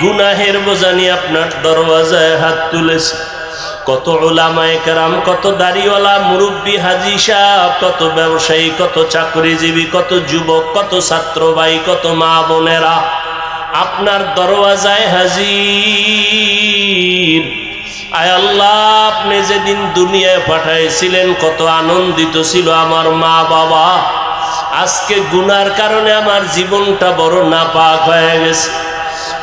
গুনাহের বোঝা নিয়ে আপনার দরওয়াজায় হাত তুলেছি। কত উলামায়ে কেরাম, কত দাড়িওয়ালা মুরব্বী হাজী সাহেব, কত ব্যবসায়ী, কত চাকরিজীবী, কত যুবক, কত ছাত্র ভাই, কত মা বোনেরা আপনার দরওয়াজায় হাজির। আয় আল্লাহ, আপনি যেদিন দুনিয়ায় পাঠাইছিলেন কত আনন্দিত ছিল আমার মা বাবা। আজকে গুনার কারণে আমার জীবনটা বড় নাপাক হয়ে গেছে।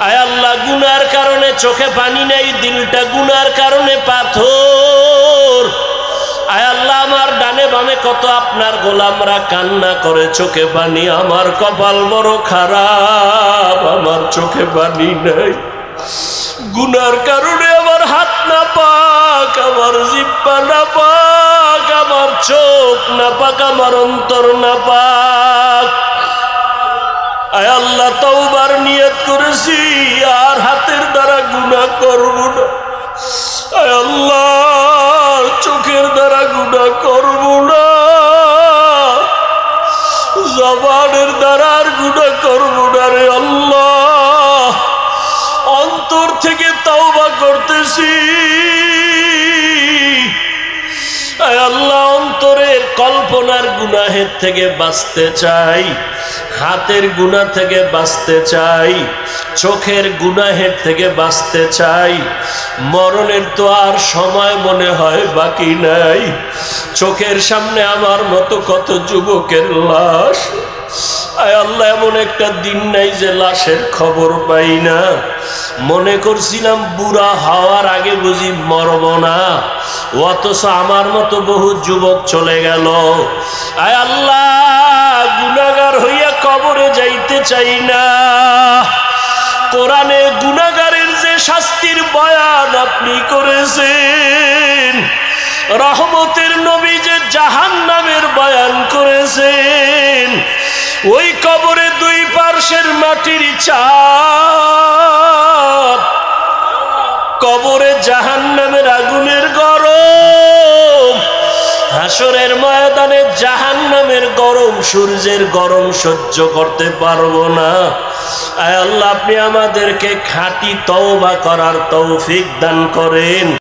আয় আল্লাহ, গুনার কারণে চোখে পানি নেই, দিলটা গুনার কারণে পাথর। আয় আল্লাহ, আমার ডানে বামে কত আপনার গোলামরা কান্না করে চোখে পানি। আমার কপাল বড় খারাপ, আমার চোখে পানি নেই। গুনার কারণে আমার হাত না পাক, আমার জিহ্বা না পাক, আমার চোখ না পাক, আমার অন্তর না পাক। আয় আল্লাহ, তওবার নিয়ত করেছি, আর হাতের দ্বারা গুনাহ করব না। আয় আল্লাহ, চোখের দ্বারা গুনাহ করব না, জবানের দ্বারা আর গুনাহ করব না রে আল্লাহ। অন্তর থেকে তওবা করতেছি। আয় আল্লাহ, অন্তরের কল্পনার গুনাহের থেকে বাঁচতে চাই, হাতের গুনাহ থেকে বাঁচতে চাই, চোখের গুনাহের থেকে বাঁচতে চাই। মরণের তো আর সময় মনে হয় বাকি নাই। চোখের সামনে আমার মতো কত যুবকের লাশ। আয় আল্লাহ, এমন একটা দিন নাই যে লাশের খবর পাই না। মনে করছিলাম বুড়া হওয়ার আগে বুঝি মরব না, অথচ আমার মতো বহু যুবক চলে গেল। আয় আল্লাহ, গুনাহগার হইয়া কবরে যাইতে চাই না। কোরআনে গুনাহগারের যে শাস্তির বয়ান আপনি করেছেন, রহমতের নবী যে জাহান্নামের বয়ান করেছেন, ওই কবরে দুই পার্শ্বের মাটির চাপ, কবরে জাহান্নামের আগুনের গরম, হাসরের ময়দানে জাহান্নামের গরম, সূর্যের গরম সহ্য করতে পারবো না। আয় আল্লাহ, আপনি আমাদেরকে খাঁটি তওবা করার তৌফিক দান করেন।